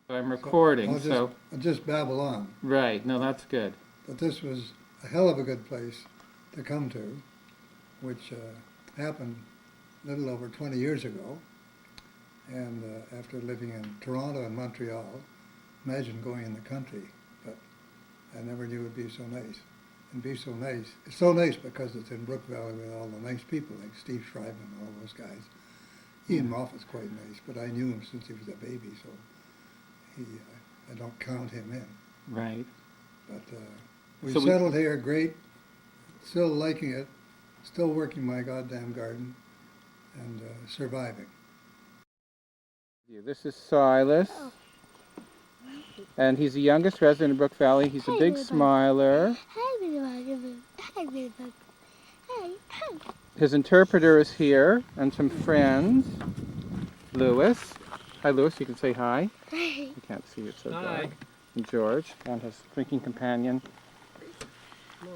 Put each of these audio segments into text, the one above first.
I'm recording, I'll just babble on. right. No, that's good. But this was a hell of a good place to come to, which happened a little over 20 years ago. And after living in Toronto and Montreal, imagine going in the country. But I never knew it would be so nice. And be so nice. It's so nice because it's in Brooke Valley with all the nice people like Steven Shrybman and all those guys. Ian Moffat's quite nice, but I knew him since he was a baby, so I don't count him in. Right. But we settled here, great, still liking it, still working my goddamn garden, and surviving. This is Silas, and he's the youngest resident of Brooke Valley. He's a big smiler. His interpreter is here, and some friends. Lewis. Hi, Lewis. You can say hi. I can't see it so dark. And George, and his drinking companion.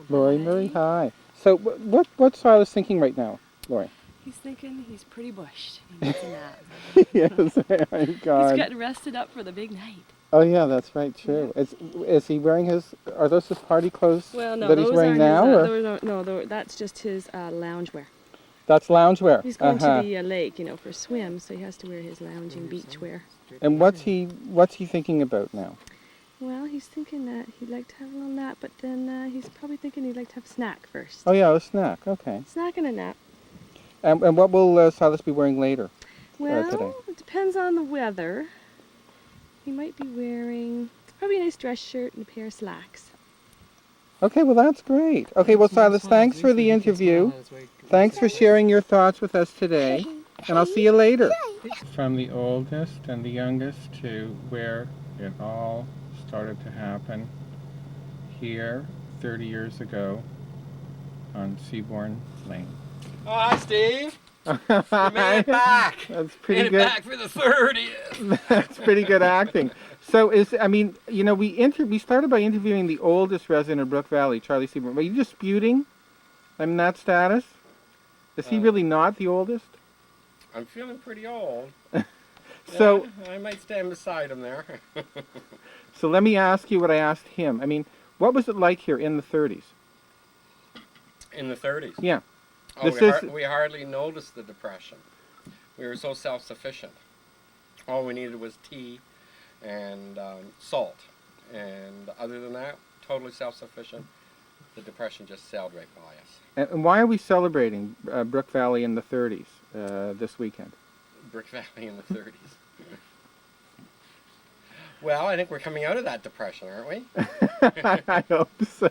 Lori Murray, hi. So, what's Silas thinking right now, Lori? He's thinking he's pretty bushed. He needs a nap. Yes, my God. He's getting rested up for the big night. Oh yeah, that's right, true. Is he wearing his, are those his party clothes Well, no, that he's wearing now? That's just his loungewear. That's loungewear. He's going to the lake, for swim, so he has to wear his lounging beach wear. And what's he thinking about now? Well, he's thinking that he'd like to have a little nap, but then he's probably thinking he'd like to have a snack first. Oh yeah, a snack, okay. Snack and a nap. And what will Silas be wearing later Well, today? it depends on the weather. He might be wearing probably a nice dress shirt and a pair of slacks. Okay, well that's great. Okay, well Silas, thanks for the interview. Thanks for sharing your thoughts with us today. And I'll see you later. From the oldest and the youngest to where it all started to happen here 30 years ago on Seabourn Lane. Oh, hi, Steve. You made it back. That's pretty good. Made it back for the 30th. That's pretty good acting. So we started by interviewing the oldest resident of Brooke Valley, Charlie Steev. Are you disputing, that status? Is he really not the oldest? I'm feeling pretty old. So yeah, I might stand beside him there. So let me ask you what I asked him. What was it like here in the 30s? In the 30s? Yeah. Oh, we hardly noticed the depression. We were so self-sufficient. All we needed was tea and salt. And other than that, totally self-sufficient. The depression just sailed right by us. And why are we celebrating Brooke Valley in the 30s this weekend? Brooke Valley in the 30s. Well, I think we're coming out of that depression, aren't we? I hope so.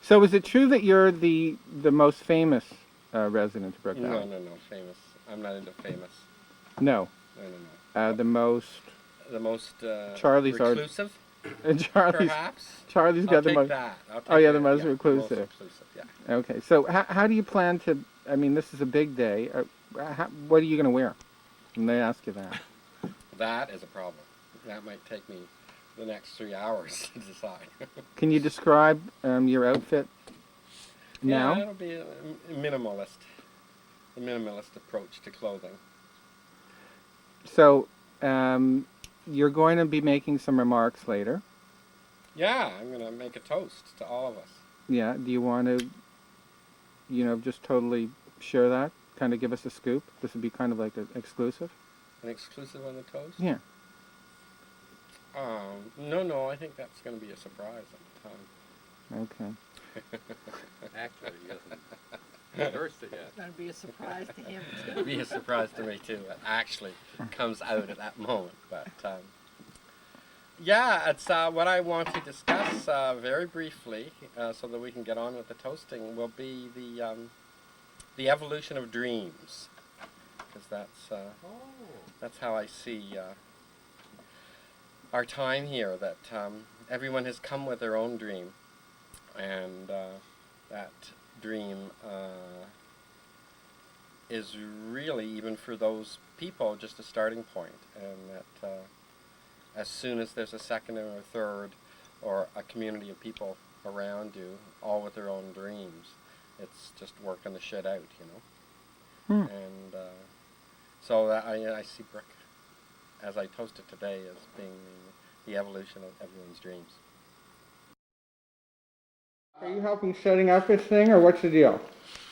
So is it true that you're the most famous resident of Brooke Valley? No, famous. I'm not into famous. No. No. The most Charlie's reclusive? Charlie's got the most. The most reclusive. Most reclusive, yeah. Okay, so how do you plan to, this is a big day. What are you going to wear? And they ask you that. That is a problem. That might take me the next 3 hours to decide. Can you describe your outfit now? Yeah, it'll be a minimalist approach to clothing. So, you're going to be making some remarks later. Yeah, I'm going to make a toast to all of us. Yeah, do you want to, just totally share that? Kind of give us a scoop? This would be kind of like an exclusive? An exclusive on the toast? Yeah. No, I think that's going to be a surprise at the time. Okay. Actually, he hasn't rehearsed it yet. It's going to be a surprise to him. It's going to be a surprise to me too. It actually comes out at that moment. But yeah, it's what I want to discuss very briefly, so that we can get on with the toasting. Will be the evolution of dreams, because that's how I see our time here. That everyone has come with their own dream, and that dream is really, even for those people, just a starting point, and that as soon as there's a second or a third or a community of people around you, all with their own dreams, it's just working the shit out, And so I see Brooke as I toast it today as being the evolution of everyone's dreams. Are you helping setting up this thing, or what's the deal?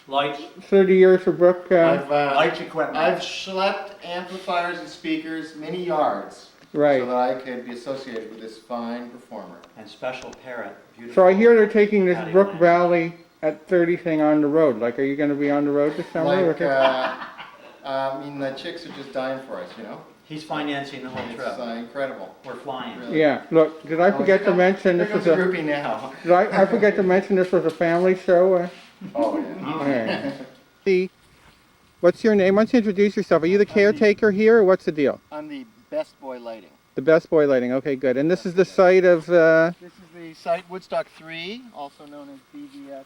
Lights. 30 years for Brooke. Lights equipment. I've schlepped amplifiers and speakers many yards Right. so that I could be associated with this fine performer. And special parrot. Beautiful. So I hear they're taking this Patio Brooke land. Valley at 30 thing on the road. Like, are you going to be on the road this summer? Like, I mean, the chicks are just dying for us, you know? He's financing the whole It's trip. incredible. We're flying. Really. Yeah. Look, did I forget to mention Here this was comes a a? groupie now. Did I forget to mention this was a family show? Oh, yeah. Okay. See, what's your name? Why don't you introduce yourself? Are you the caretaker here, or what's the deal? I'm the best boy lighting. The best boy lighting. Okay, good. And this is the site of. This is the site Woodstock 3, also known as BVS,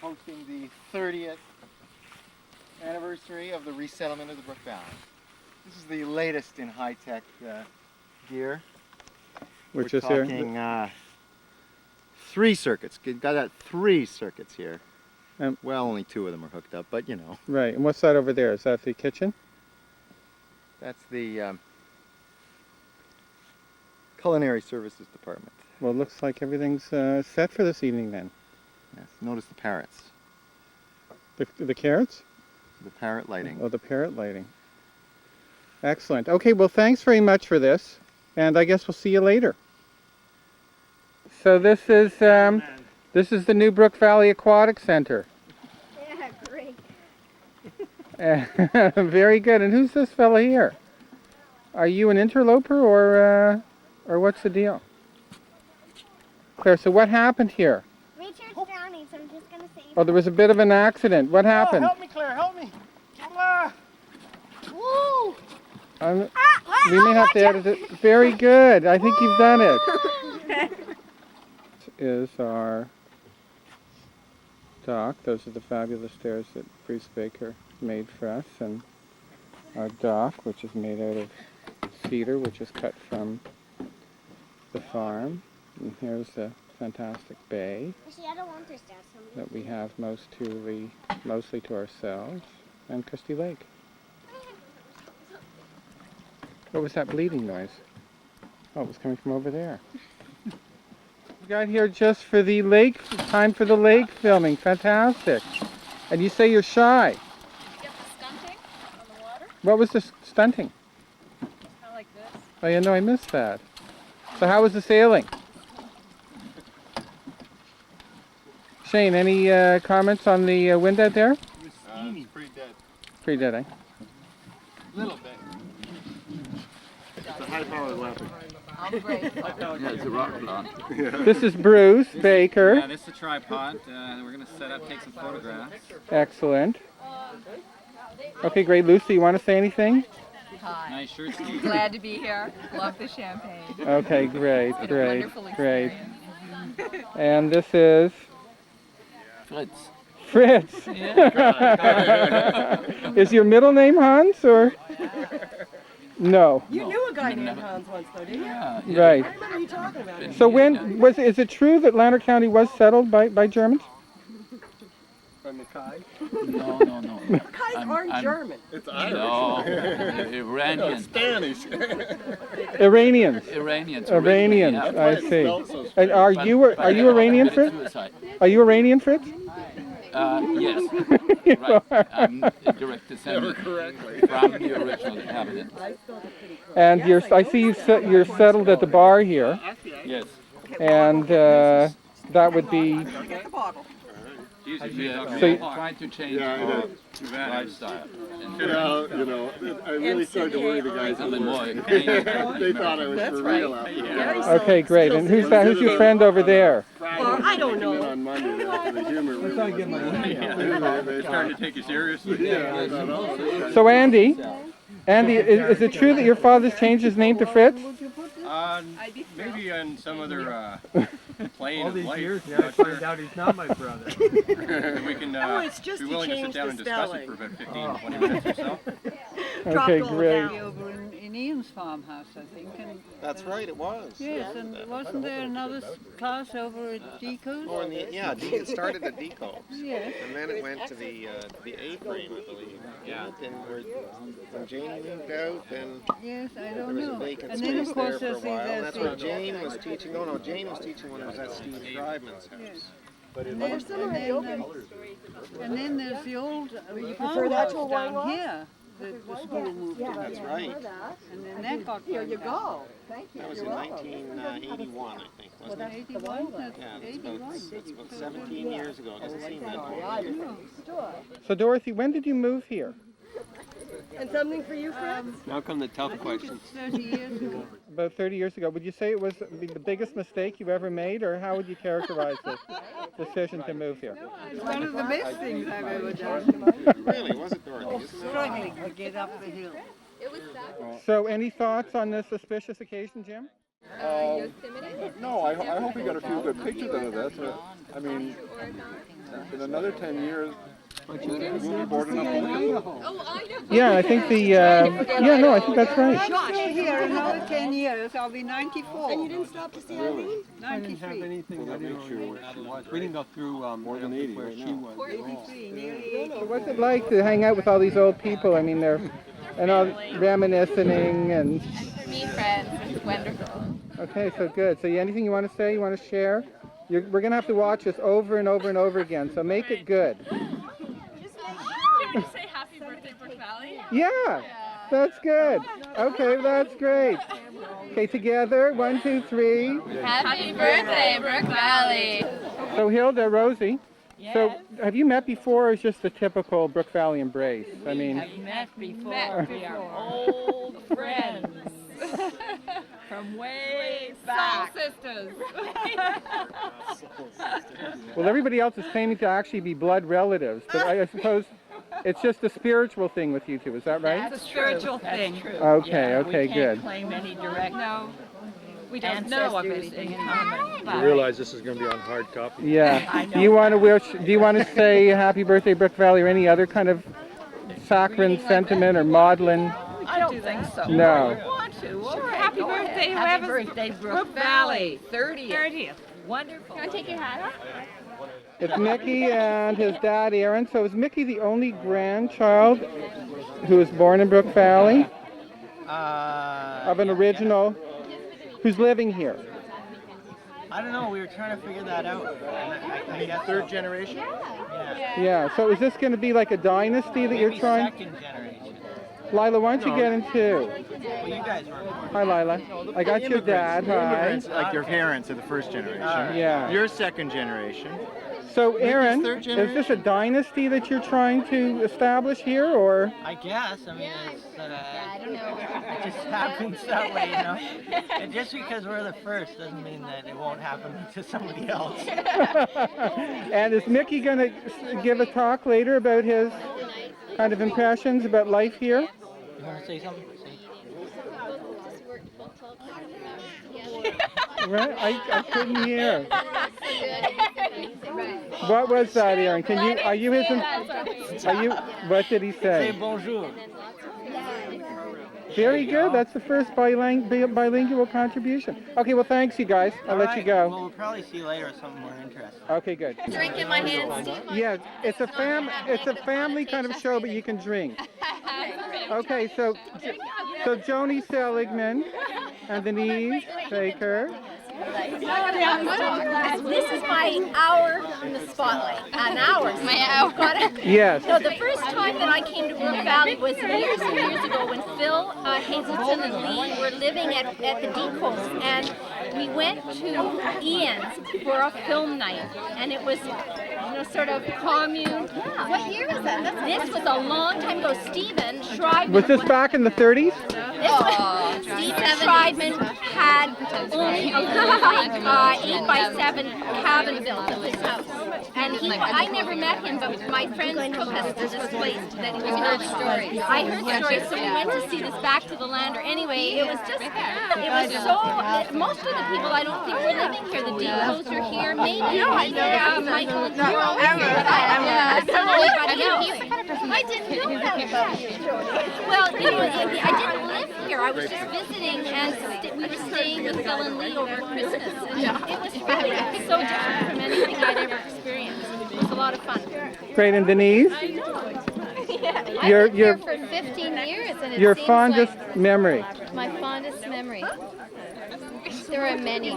hosting the 30th anniversary of the resettlement of the Brooke Valley. This is the latest in high-tech gear. Which We're is here. talking 3 circuits. Got 3 circuits here. Well, only 2 of them are hooked up, but you know. Right. And what's that over there? Is that the kitchen? That's the culinary services department. Well, it looks like everything's set for this evening then. Yes. Notice the parrots. The carrots? The parrot lighting. Oh, the parrot lighting. Excellent. Okay, well, thanks very much for this, and I guess we'll see you later. So this is the new Brooke Valley Aquatic Center. Yeah, great. Very good. And who's this fella here? Are you an interloper, or what's the deal? Claire, so what happened here? Richard's drowning, so I'm just gonna save him. Oh, there was a bit of an accident. What happened? Help me, Claire, help me! Woo! We may have to edit it. Very good. I think you've done it. This is our dock. Those are the fabulous stairs that Bruce Baker made for us, and our dock, which is made out of cedar, which is cut from the farm. And here's the fantastic bay Actually, I don't want this, Dad. that we have mostly to ourselves, and Christie Lake. What was that bleeding noise? Oh, it was coming from over there. We got here just for the lake, time for the lake filming. Fantastic. And you say you're shy. Get the stunting on the water, What was the stunting? kind of like this. Oh, yeah, no, I missed that. So how was the sailing? Shane, any comments on the wind out there? It's pretty dead. Pretty dead, eh? Little bit. It's a high-powered weapon. I'm great. Yeah, it's a rock plant. This is Bruce Baker. Yeah, this is a tripod. We're going to set up, take some photographs. Excellent. Okay, great. Lucy, you want to say anything? Hi. Nice shirt, Steve. Glad to be here. Love the champagne. Okay, great, It's been a great, wonderful great. experience. And this is Fritz. Fritz. Is your middle name Hans or? No. You knew a guy named Hans once, though, didn't you? Yeah. Right. I remember you talking about him. So is it true that Lander County was settled by Germans? From Mackay? No. Guys aren't German. It's No, Iranian. Spanish. Iranians. Iranians. Iranians. Yeah. I see. And are you Iranian, Fritz? Suicide. Are you Iranian, Fritz? Yes. You Right. are. I'm a direct descendant from the original inhabitants. And I see you're settled at the bar here, Yes. and that would be. Get the bottle. Yeah, So we you- trying to change Yeah, I our know. lifestyle. I really started to worry the guys And at then work. more. They thought I was That's for right. real after Yeah, he's Okay, great. And who's that? Who's your friend over there? Well, I don't know. On Monday, the humor really wasn't They're starting to take you seriously. Yeah, I thought, oh, So Andy, is it true that your father's changed his name to Fritz? Maybe on some other play All in his these life. years now, Not I sure. find out he's not my brother. We can Oh, it's just be he willing to sit changed down the and discuss spelling. it for about 15, 20 minutes or so. Okay, all great. down. Over in Ian's farmhouse, I think. And That's right, it was. yes, and wasn't there another class over at Deco's? Oh, yeah, it started at Deco. Yes. And then it went to the A-frame, I believe. Yeah. And when Jane moved out, then Yes, I there don't was a know. vacant And then space of course there for a there's while. And that's where the Jane was teaching. Oh no, Jane was teaching when it was at Steven Shrybman's house. yes. And then there's the old prefer that to a farmhouse white down wash? here that the school moved to. That's right. And then that got Here you burned down. go. Thank you. That was in 1981, I think, wasn't it? 81? That's Yeah, that's 81. about 17 years ago. It doesn't seem that long. So Dorothy, when did you move here? And something for you, Fred? Now come the tough I think questions. it's 30 years ago. About 30 years ago. Would you say it was the biggest mistake you ever made, or how would you characterize the decision to move here? It's one of the best things I've ever done. Really, was it, Dorothy? Struggling to get up the hill. So any thoughts on this auspicious occasion, Jim? No, I hope we got a few good pictures out of this. I mean, in another 10 years, we'll be bored enough to look at. Yeah, I think I think that's right. I'm still here another 10 years. I'll be 94. And you didn't stop to see Eileen? I didn't have 93. anything. Well, I that didn't makes know you where she was. We didn't go through more than 80 where right she now. was. 83, nearly 80. So what's it like to hang out with all these old people? I mean, they're all reminiscing and. Me friends, it's wonderful. Okay, so good. So anything you want to say? You want to share? We're going to have to watch this over and over and over again. So make it good. Can you say happy birthday, Brooke Valley? Yeah, that's good. Okay, that's great. Okay, together. 1, 2, 3. Happy birthday, Brooke Valley. So Hilda, Rosie. So have you met before, or is just the typical Brooke Valley embrace? I mean, Met before. We are old friends. From way back. Soul sisters. well, everybody else is claiming to actually be blood relatives, but I suppose it's just a spiritual thing with you two. Is that right? It's a spiritual thing. Okay, okay, good. Claim any direct. No. We don't know of anything in common. You realize this is going to be on hard copy. Yeah. Do you want to say happy birthday, Brooke Valley, or any other kind of saccharine sentiment or maudlin? I don't think so. No. I want to. Sure, happy birthday, happy birthday, Brooke Valley. 30th. Wonderful. Want to take your hat off? It's Mickey and his dad, Aaron. So is Mickey the only grandchild who was born in Brooke Valley? Of an original who's living here? I don't know. We were trying to figure that out. I mean, that's Third generation? Yeah. So is this going to be like a dynasty that you're trying? second generation. Lila, why don't you get in too? Well, you guys were. Hi, Lila. I got your dad. Hi. Immigrants, like your parents are the first generation. Yeah. You're second generation. So, Aaron, third is this generation? a dynasty that you're trying to establish here, or? I guess. I mean, it's, I don't know. It just happens that way, you know. And just because we're the first doesn't mean that it won't happen to somebody else. And is Mickey going to give a talk later about his kind of impressions about life here? You want to say something? Right? I couldn't hear. What was that, Aaron? Are you his, what did he Say say? bonjour. Very good. That's the first bilingual contribution. Okay, well, thanks, you guys. I'll let you Well, go. we'll probably see you later with something more interesting. Okay, good. Drink in my hand, Steve. Yeah, it's a family kind of show, but you can drink. Okay, so Joni Seligman and Denise Baker. This is my hour in the spotlight. An hour. My hour. Got it? Yes. No, the first time that I came to Brooke Valley was years and years ago when Phil, Hazelton, and Lee were living at the Decos, and we went to Ian's for a film night, and it was, sort of commune. Yeah. What year was that? This was a long time ago. Steven Shrybman. Was this back in the 30s? Steven Shrybman had only a little like 8x7 cabin built at his house. And I never met him, but my friends took us to this place that he was building. I heard stories, so we went to see this Back to the Lander. Anyway, it was so, most of the people I don't think were living here. The Decoes are here, maybe Michael and Carol. I didn't know that about you. Well, I didn't live here. I was just visiting, and we were staying with Phil and Lee over Christmas. And it was really so different from anything I'd ever experienced. It was a lot of fun. Great, and Denise? I know. I've been here for 15 years, and it your seems fondest like memory? My fondest memory. There are many.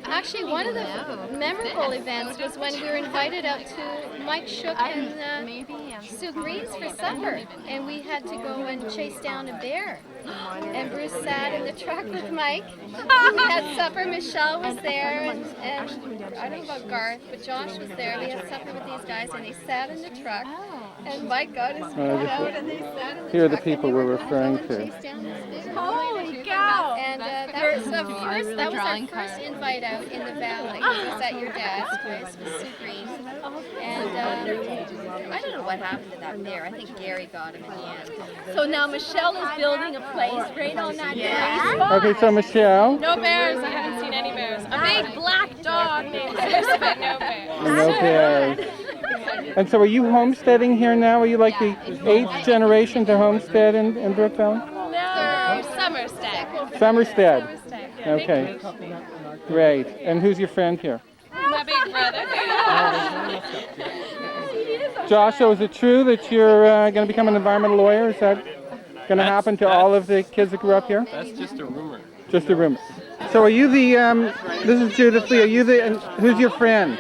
Actually, one of the memorable events was when we were invited out to Mike Shook and Sue Green's for supper, and we had to go and chase down a bear. And Bruce sat in the truck with Mike. We had supper. Michelle was there, and I don't know about Garth, but Josh was there. We had supper with these guys, and they sat in the truck. And Mike got his foot out, and they sat in the Here are the truck, people we're referring to. Holy cow! And that was our first invite out in the valley. It was at your dad's place with Sue Green. And I don't know what happened to that bear. I think Gary got him in the end. So now Michelle is building a place right on that very spot. Okay, so Michelle? No bears. I haven't seen any bears. A big black dog named Zeus, but no bears. No bears. And so are you homesteading here now? Are you like the 8th generation to homestead in Brooke Valley? No, Somerstead. Somerstead. Okay. Great. And who's your friend here? My big brother. Joshua, is it true that you're going to become an environmental lawyer? Is that going to happen to all of the kids that grew up here? That's just a rumor. Just a rumor. So are you the, this is Judith Lee, are you the, who's your friend?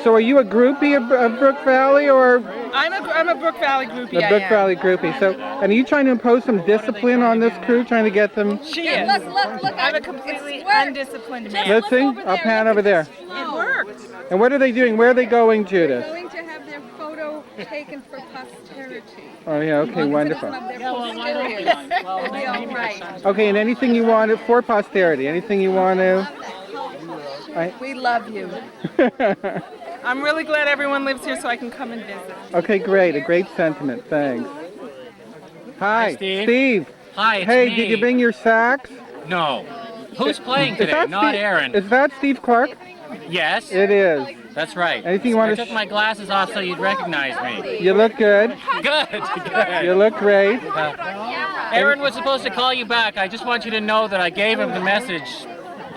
So are you a groupie of Brooke Valley, or? I'm a Brooke Valley groupie. A Brooke Valley groupie. So, and are you trying to impose some discipline on this crew, trying to get them? She is. Look, I'm a completely undisciplined man. Let's see. I'll pan over there. It worked. And what are they doing? Where are they going, Judith? They're going to have their photo taken for posterity. Oh yeah. Okay. Wonderful. Okay. And anything you want for posterity? Anything you want to? We love you. I'm really glad everyone lives here so I can come and visit. Okay, great. A great sentiment. Thanks. Hi, Steve. Hi, it's Hey, me. did you bring your sax? No. Who's playing Is today? that Not Steve, Aaron. Is that Steve Clark? Yes. It is. That's right. Anything you want I to took my glasses off so you'd recognize me. You look good. Good. You look great. Aaron was supposed to call you back. I just want you to know that I gave him the message.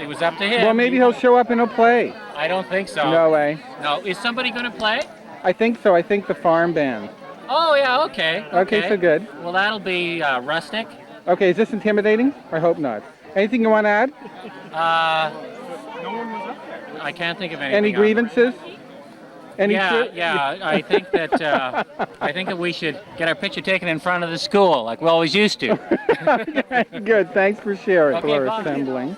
It was up to him. Well, maybe he'll show up and he'll play. I don't think so. No way. No. Is somebody going to play? I think so. I think the farm band. Oh, yeah, okay. Okay, so good. Well, that'll be rustic. Okay, is this intimidating? I hope not. Anything you want to add? I can't think of anything. Any grievances? Any yeah. I think that we should get our picture taken in front of the school, like we always used to. Good. Thanks for sharing. Okay, We're bye. assembling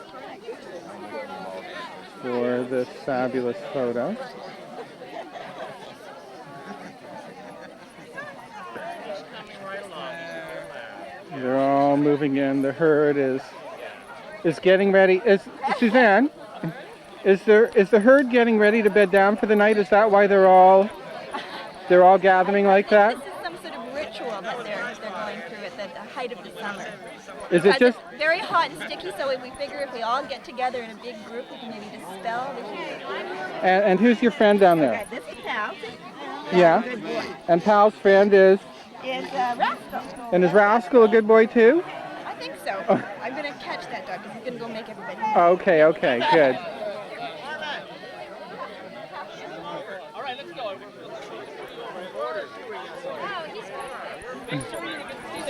for this fabulous photo. They're all moving in. The herd is getting ready. Suzanne, is the herd getting ready to bed down for the night? Is that why they're all gathering like that? This is some sort of ritual that they're going through at the height of the summer. Is it just? It's very hot and sticky, so we figure if we all get together in a big group, we can maybe dispel the heat. And who's your friend down there? This is Pal. Yeah. Good boy. And Pal's friend is? Rascal. And is Rascal a good boy too? I think so. I'm going to catch that dog because he's going to go make everybody. Okay, good. All right, let's go.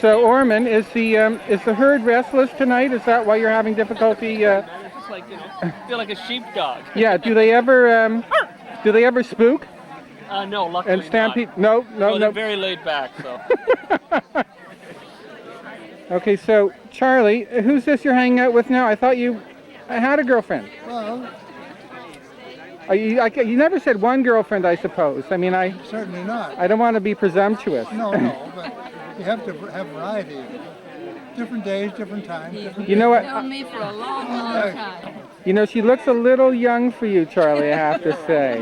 So Orman, is the herd restless tonight? Is that why you're having difficulty? Just like, feel like a sheepdog. Yeah. Do they ever spook? No, luckily And stampede? not. No. They're very laid back, so. Okay, so Charlie, who's this you're hanging out with now? I thought you had a girlfriend. Well, You never said one girlfriend, I suppose. I mean, certainly not. I don't want to be presumptuous. No, but you have to have variety. different days, different times. You know what? Known me for a long, long time. You know, she looks a little young for you, Charlie, I have to say.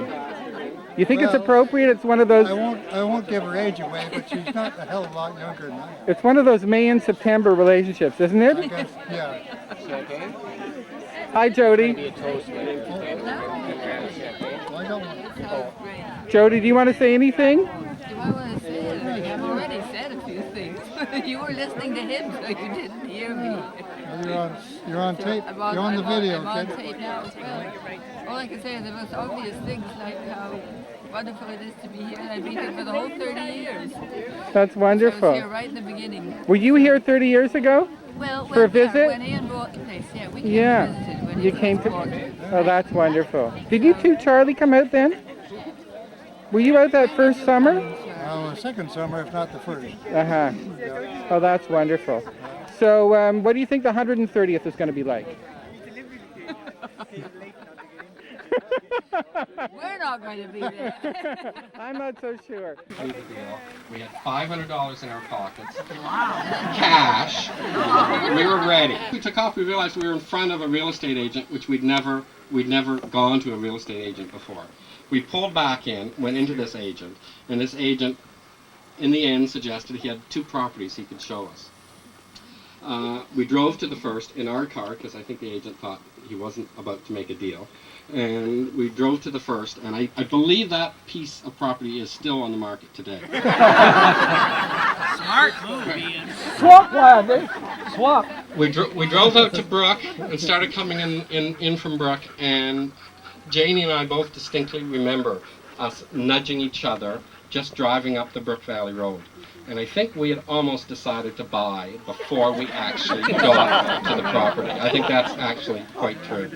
You think it's Well, appropriate? It's one of those... I won't give her age away, but she's not a hell of a lot younger than I am. It's one of those May and September relationships, isn't it? I guess, yeah. Hi, Jody. Jody, do you want to say anything? Do I want to say anything? I've already said a few things. You were listening to him, so you didn't hear me. You're on tape. You're on the video, I'm kid. on tape now as well. All I can say are the most obvious things, like how wonderful it is to be here, and I've been here for the whole 30 years. That's wonderful. I was here right in the beginning. Were you here 30 years ago? Well, for a visit? When Ian bought the place, yeah, we came and visited when you he came first to. bought it. Oh, that's wonderful. Did you two, Charlie, come out then? Were you out that first summer? The second summer, if not the first. Uh-huh. Oh, that's wonderful. So, what do you think the 130th is going to be like? We're not going to be there. I'm not so sure. We had $500 in our pockets. Wow. Cash. We were ready. We took off. We realized we were in front of a real estate agent, which we'd never gone to a real estate agent before. We pulled back in, went into this agent, and this agent, in the end, suggested he had 2 properties he could show us. We drove to the first in our car, because I think the agent thought he wasn't about to make a deal. And we drove to the first, and I believe that piece of property is still on the market today. Smart move, Ian. Swap, lad. Swap. We drove out to Brooke and started coming in from Brooke, and Janie and I both distinctly remember us nudging each other just driving up the Brooke Valley Road. And I think we had almost decided to buy before we actually got to the property. I think that's actually quite true.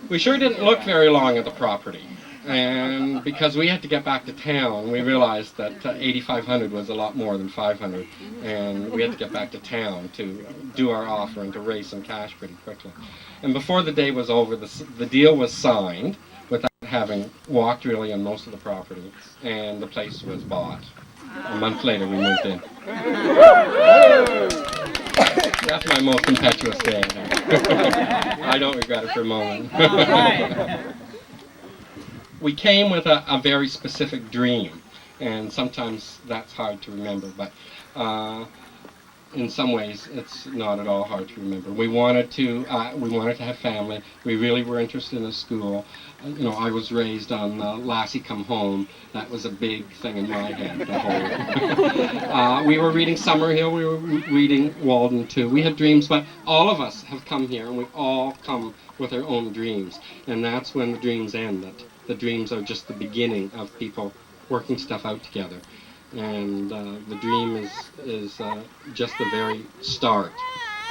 We sure didn't look very long at the property. And because we had to get back to town, we realized that 8,500 was a lot more than 500. And we had to get back to town to do our offer and to raise some cash pretty quickly. And before the day was over, the deal was signed without having walked really on most of the property, and the place was bought. A month later, we moved in. That's my most impetuous day. I don't regret it for a moment. We came with a very specific dream, and sometimes that's hard to remember, but in some ways it's not at all hard to remember. We wanted to have family. We really were interested in a school. You know, I was raised on Lassie Come Home. That was a big thing in my head. The whole. We were reading Summerhill. We were reading Walden too. We had dreams, but all of us have come here, and we all come with our own dreams. And that's when the dreams end. That the dreams are just the beginning of people working stuff out together. And the dream is just the very start.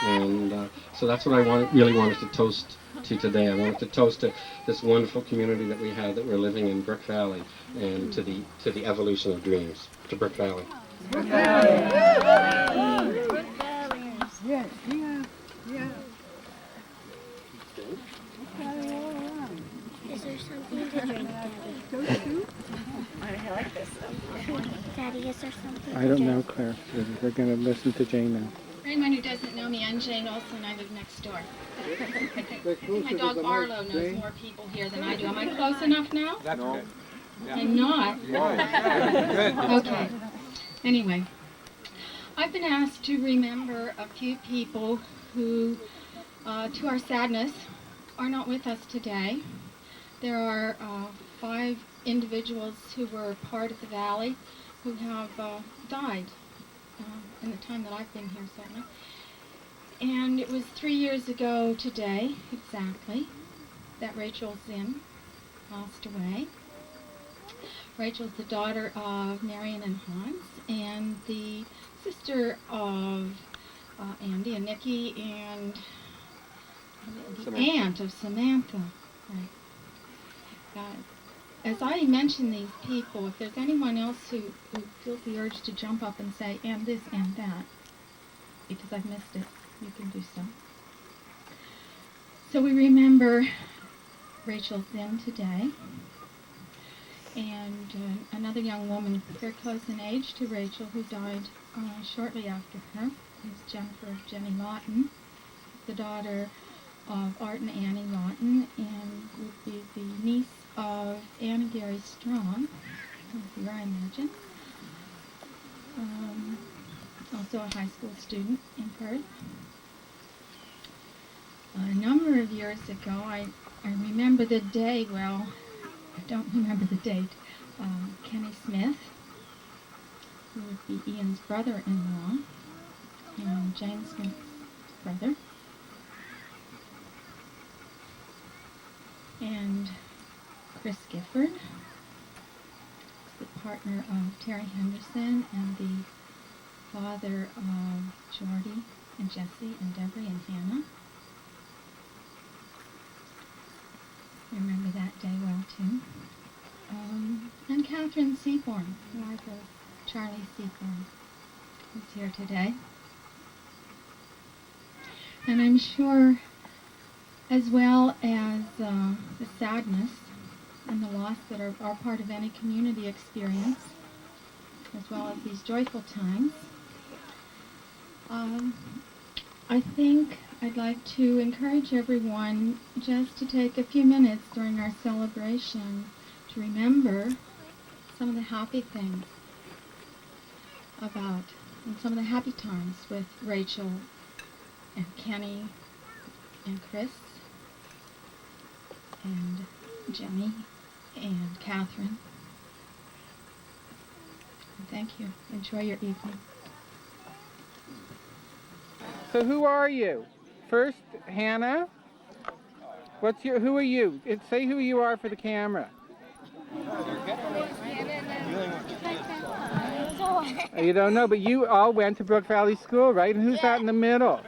And so that's what I really wanted to toast to today. I wanted to toast to this wonderful community that we have, that we're living in Brooke Valley, and to the evolution of dreams, to Brooke Valley. Brooke Valley. Brooke Valley. Yeah. Is there something to drink, Daddy? I like this. Daddy, is there something? I don't know, Claire. We're going to listen to Jane now. For anyone who doesn't know me, I'm Jane Olsen. I live next door. My dog Arlo knows more people here than I do. Am I close enough now? That's good. I'm not? Good. Okay. Anyway, I've been asked to remember a few people who, to our sadness, are not with us today. There are 5 individuals who were part of the valley who have died in the time that I've been here, certainly. And it was 3 years ago today, exactly, that Rachel Zinn passed away. Rachel's the daughter of Marion and Hans, and the sister of Andy and Nikki, and the aunt of Samantha. Right. As I mention these people, if there's anyone else who feels the urge to jump up and say, and this and that, because I've missed it, you can do so. So we remember Rachel Zinn today. and another young woman very close in age to Rachel who died shortly after her is Jennifer Jenny Lawton, the daughter of Art and Annie Lawton, and would be the niece of Anne and Gary Strong, who's here I imagine. Also a high school student in Perth. A number of years ago, I remember the day, well, I don't remember the date, Kenny Smith, who would be Ian's brother-in-law, and James Smith's brother, and Chris Gifford, the partner of Terry Henderson and the father of Jordy and Jesse and Debbie and Hannah. I remember that day well too. And Catherine Seaborn, wife of Charlie Seaborn, who's here today. And I'm sure, as well as the sadness and the loss that are part of any community experience, as well as these joyful times, I think I'd like to encourage everyone just to take a few minutes during our celebration to remember some of the happy things about, and some of the happy times with Rachel and Kenny and Chris and Jenny and Catherine. And thank you. Enjoy your evening. So who are you? First, Hannah. Who are you? Say who you are for the camera. You don't know, but you all went to Brooke Valley School, right? And who's that in the middle?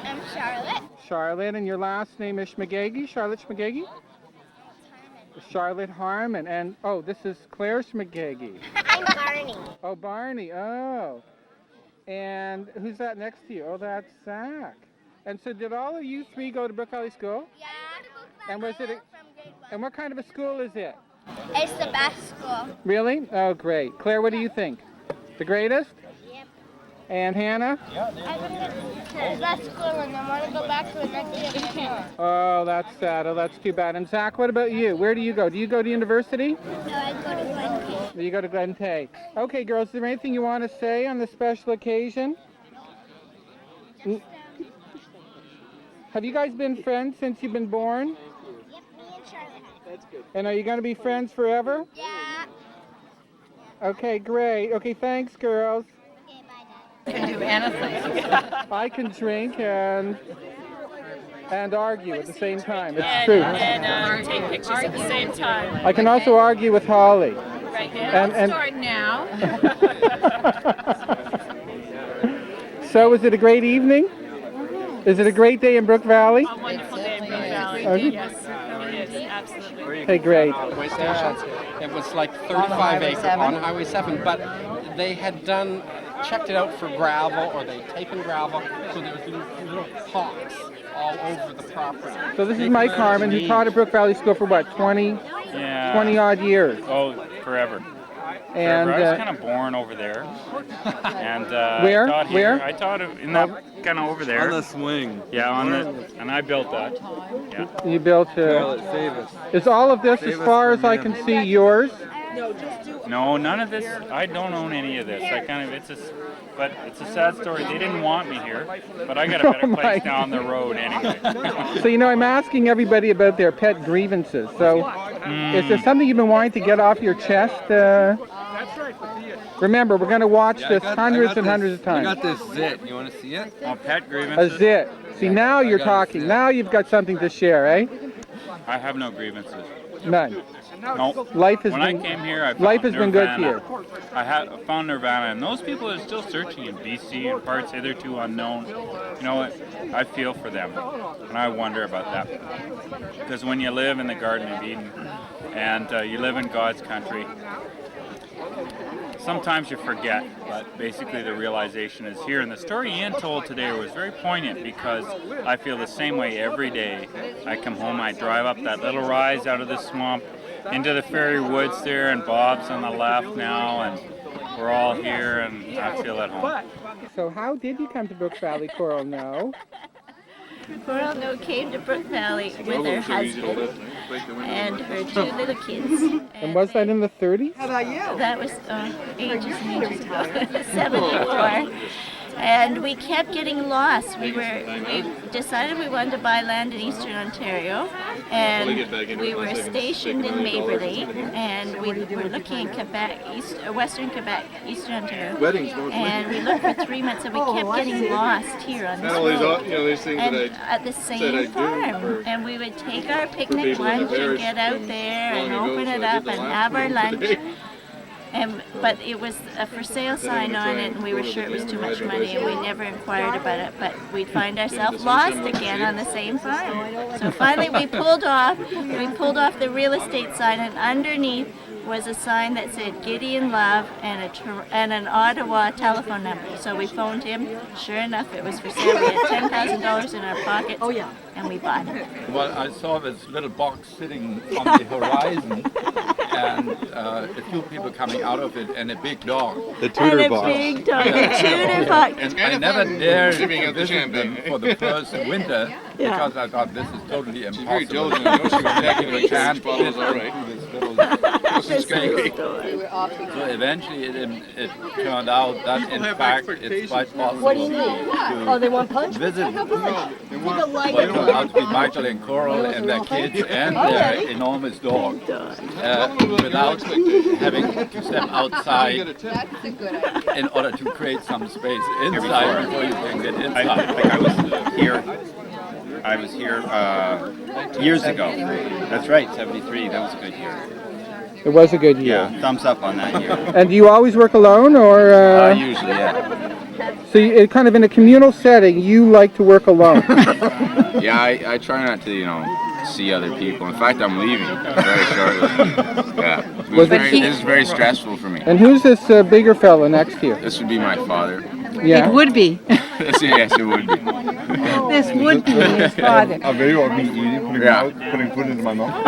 I'm Charlotte. Charlotte, and your last name is Schmagegi? Charlotte Schmagegi? Charlotte Harmon. And, oh, this is Claire Schmagegi. I'm Barney. Oh, Barney. Oh. And who's that next to you? Oh, that's Zach. And so did all of you three go to Brooke Valley School? Yeah. And was it and what kind of a school is it? It's the best school. Really? Oh, great. Claire, what do you think? The greatest? Yep. And Hannah? I've been to the best school and I want to go back to it next year. Oh, that's sad. Oh, that's too bad. And Zach, what about you? Where do you go? Do you go to university? No, I go to Glen. You go to Glen Tay. Okay, girls, is there anything you want to say on this special occasion? Have you guys been friends since you've been born? Yep, me and Charlotte. That's good. And are you going to be friends forever? Yeah. Okay, great. Okay, thanks, girls. Okay, bye, Dad. You can do anything. I can drink and argue at the same time. It's And, true. and take pictures at the same time. I can also argue with Holly. Right here. And Start now. So, is it a great evening? Is it a great day in Brooke Valley? A wonderful day in Brooke Valley. Okay. Yes, it is. Absolutely. Okay, great. Way station. It was like 35 acres on Highway 7, but they had checked it out for gravel, or they'd taken gravel, so there was these little pots all over the property. So this is Mike Harmon, who taught at Brooke Valley School for what, 20 odd years? Oh, forever. And I was kind of born over there. And where? I taught here. Where? I taught in that kind of over there. On the swing. Yeah, and I built that. Yeah. You built Is all of this, as far as I can see, yours? No, none of this. I don't own any of this. But it's a sad story. They didn't want me here, but I got a better place down the road anyway. So, I'm asking everybody about their pet grievances. So, is there something you've been wanting to get off your chest? Remember, we're going to watch this hundreds and hundreds of times. I got this zit. You want to see it? Oh, pet grievances? A zit. See, now you're talking. Now you've got something to share, eh? I have no grievances. None. No. Life has when been, I came here, I found life has been good to Nirvana. you. I found Nirvana, and those people are still searching in BC and parts hitherto unknown. You know what? I feel for them, and I wonder about that. Because when you live in the Garden of Eden, and you live in God's country, sometimes you forget, but basically the realization is here. And the story Ian told today was very poignant because I feel the same way every day. I come home, I drive up that little rise out of the swamp, into the fairy woods there, and Bob's on the left now, and we're all here, and I feel at home. So how did you come to Brooke Valley, Coral No? Coral No came to Brooke Valley with her husband and her 2 little kids. And was that in the 30s? That was ages and ages ago, 74. And we kept getting lost. We decided we wanted to buy land in Eastern Ontario, and we were stationed in Maberly, and we were looking in Quebec, Western Quebec, Eastern Ontario. And we looked for 3 months, and we kept getting lost here on this road. And at the same farm. And we would take our picnic lunch and get out there and open it up and have our lunch. But it was a for sale sign on it, and we were sure it was too much money, and we never inquired about it. But we'd find ourselves lost again on the same farm. So finally we pulled off the real estate sign, and underneath was a sign that said Gideon Love and an Ottawa telephone number. So we phoned him. Sure enough, it was for sale. We had $10,000 in our pockets, and we bought it. Well, I saw this little box sitting on the horizon, and a few people coming out of it, and a big dog. The tutor box. And a big dog, the tutor box. And I never dared to visit them for the first winter because I thought this is totally impossible. You can't fit through this little space. So eventually it turned out that in fact it's quite possible to visit. Well, it turned out to be Michael and Coral and their kids and their enormous dog without having to step outside in order to create some space inside before you can get inside. I was here years ago. That's right, 73. That was a good year. It was a good year. Yeah, thumbs up on that year. And do you always work alone, or? Usually, yeah. So you, kind of in a communal setting, you like to work alone. Yeah, I try not to, see other people. In fact, I'm leaving very shortly. Yeah, this is very stressful for me. And who's this bigger fella next to you? This would be my father. Yeah. It would be. Yes, it would be. This would be his father. A video of me eating, putting food into my mouth.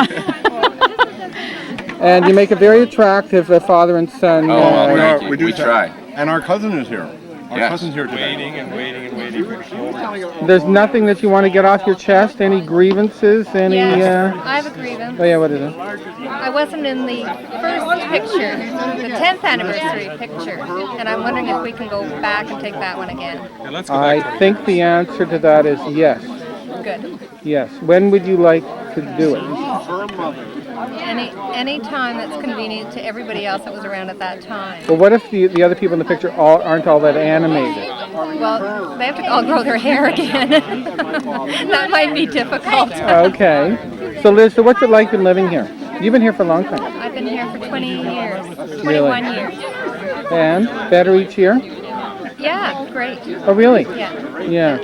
And you make a very attractive father and son. We try. And our cousin is here. Our cousin's here today. Waiting and waiting and waiting for the There's nothing that you want to get off your chest? Any grievances? Any? Yes, I have a grievance. Oh yeah, what is it? I wasn't in the first picture, the 10th anniversary picture, and I'm wondering if we can go back and take that one again. I think the answer to that is yes. Good. Yes. When would you like to do it? Any time that's convenient to everybody else that was around at that time. Well, what if the other people in the picture aren't all that animated? Well, they have to all grow their hair again. That might be difficult. Okay. So Liz, what's it like been living here? You've been here for a long time. I've been here for 20 years. 21 Really? years. And better each year? Yeah, great. Oh, really? Yeah. Yeah.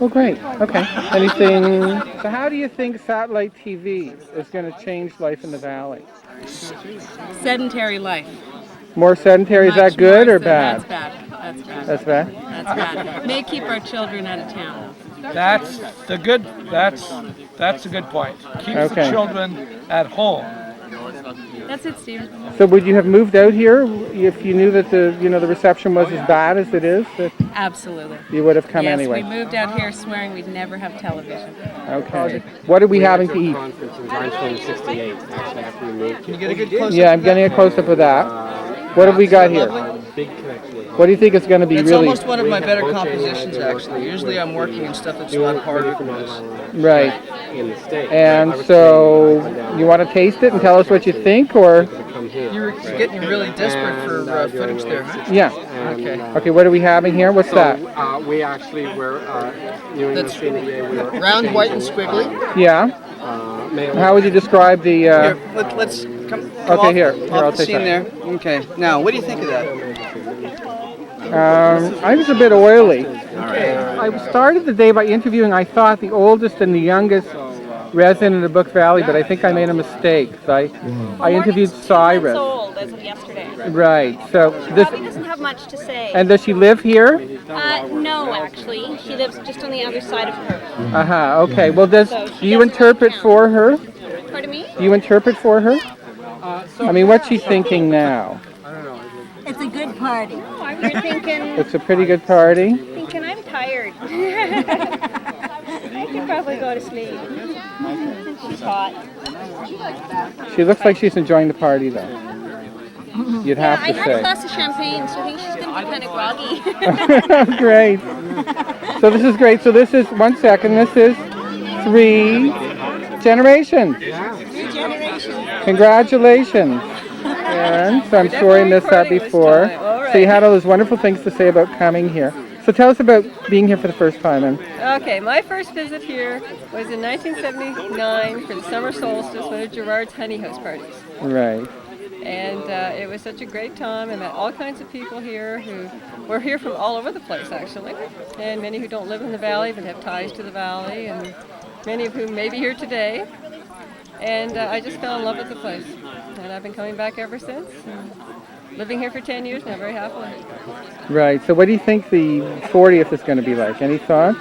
Oh, great. Okay. Anything? So how do you think satellite TV is going to change life in the valley? Sedentary life. More sedentary, is that good or bad? That's bad. That's bad. That's bad? That's bad. May keep our children out of town. That's a good point. Keeps the children at home. That's it, Steve. So would you have moved out here if you knew that the reception was as bad as it is? Absolutely. You would have come anyway. Yes, we moved out here swearing we'd never have television. Okay. What are we having to eat? Can you get a good close-up? Yeah, I'm getting a close-up of that. What have we got here? What do you think is going to be It's really? almost one of my better compositions, actually. Usually I'm working in stuff that's a lot harder than this. Right. And so you want to taste it and tell us what you think, or? You're getting really desperate for footage there, huh? Yeah. Okay. Okay, what are we having here? What's that? We actually were That's round, white, and squiggly. Yeah. How would you describe the? Here, let's come Okay, here. I'll I'll take take scene that. there. Okay. Now, what do you think of that? I was a bit oily. I started the day by interviewing, I thought, the oldest and the youngest resident of Brooke Valley, but I think I made a mistake. So I interviewed Cyrus. Old as of yesterday. Right. So this. Bobby doesn't have much to say. And does she live here? No, actually, she lives just on the other side of her. Okay. Well, do you interpret for her? Pardon me? Do you interpret for her? I mean, what's she thinking now? It's a good party. You're thinking, It's a pretty good party. I'm tired. I could probably go to sleep. She's hot. She looks like she's enjoying the party, though. You'd have I to had a say. glass of champagne, so I think she's going to be kind of groggy. Great. So this is great. So this is, one second, this is 3 generations. 3 generations. Congratulations, Aaron. So I'm sorry I missed that before. So you had all those wonderful things to say about coming here. So tell us about being here for the first time. And Okay, my first visit here was in 1979 for the summer solstice, one of Gerard's honey house parties. right. And it was such a great time. I met all kinds of people here who were here from all over the place, actually. And many who don't live in the valley but have ties to the valley, and many of whom may be here today. And I just fell in love with the place. And I've been coming back ever since. And living here for 10 years now, very happily. Right. So what do you think the 40th is going to be like? Any thoughts?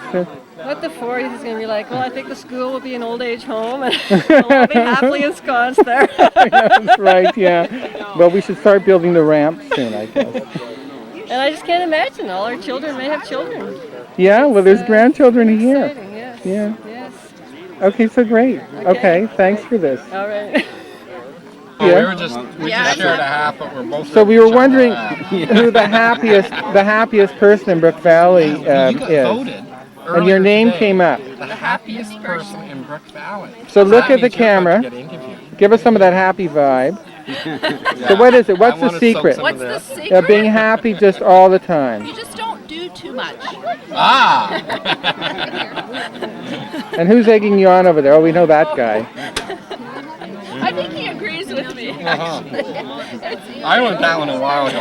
What the 40th is going to be like? Well, I think the school will be an old age home, and we'll all be happily ensconced there. That's right, yeah. Well, we should start building the ramp soon, I guess. And I just can't imagine. All our children may have children. Yeah, well, there's grandchildren here. Exciting, yes. Yeah. Yes. Okay, so great. Okay, thanks for this. All right. We Yeah. were just shared a half, but we're both. So we were wondering who the happiest person in Brooke Valley You got is. voted And your earlier name today. came up. The happiest person in Brooke Valley. So look That at the means you're about camera. to get interviewed. Give us some of that happy vibe. So what is it? What's the secret? What's the secret? Being happy just all the time. You just don't do too much. Ah! And who's egging you on over there? Oh, we know that guy. I think he agrees with me. I went that one a while ago.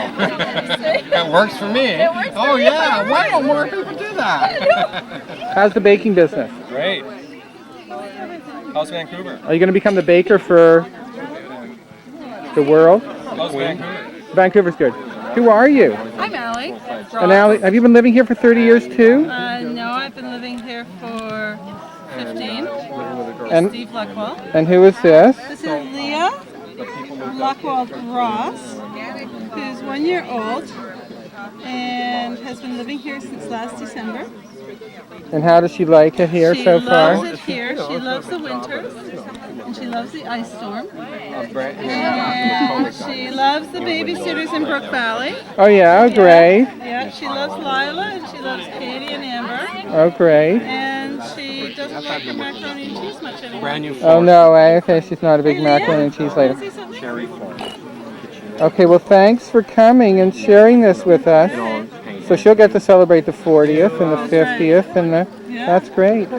It works for me. It works for Oh me, yeah, but why don't more people do that? How's the baking business? Great. How's Vancouver? Are you going to become the baker for the world? How's Vancouver? Vancouver's good. Who are you? I'm Allie. And Allie, have you been living here for 30 years too? No, I've been living here for 15. And- Steve Luckwell. And who is this? This is Leah Luckwell Ross, who's 1 year old and has been living here since last December. And how does she like it here so far? She loves it here. She loves the winters, and she loves the ice storm. And she loves the babysitters in Brooke Valley. Oh yeah, great. Yeah, she loves Lila, and she loves Katie and Amber. Oh great. And she doesn't like the macaroni and cheese much anymore. Oh no way. Okay, she's not a big macaroni and cheese lady. Cherry form. Okay, well thanks for coming and sharing this with us. So she'll get to celebrate the 40th and the 50th and the, that's great.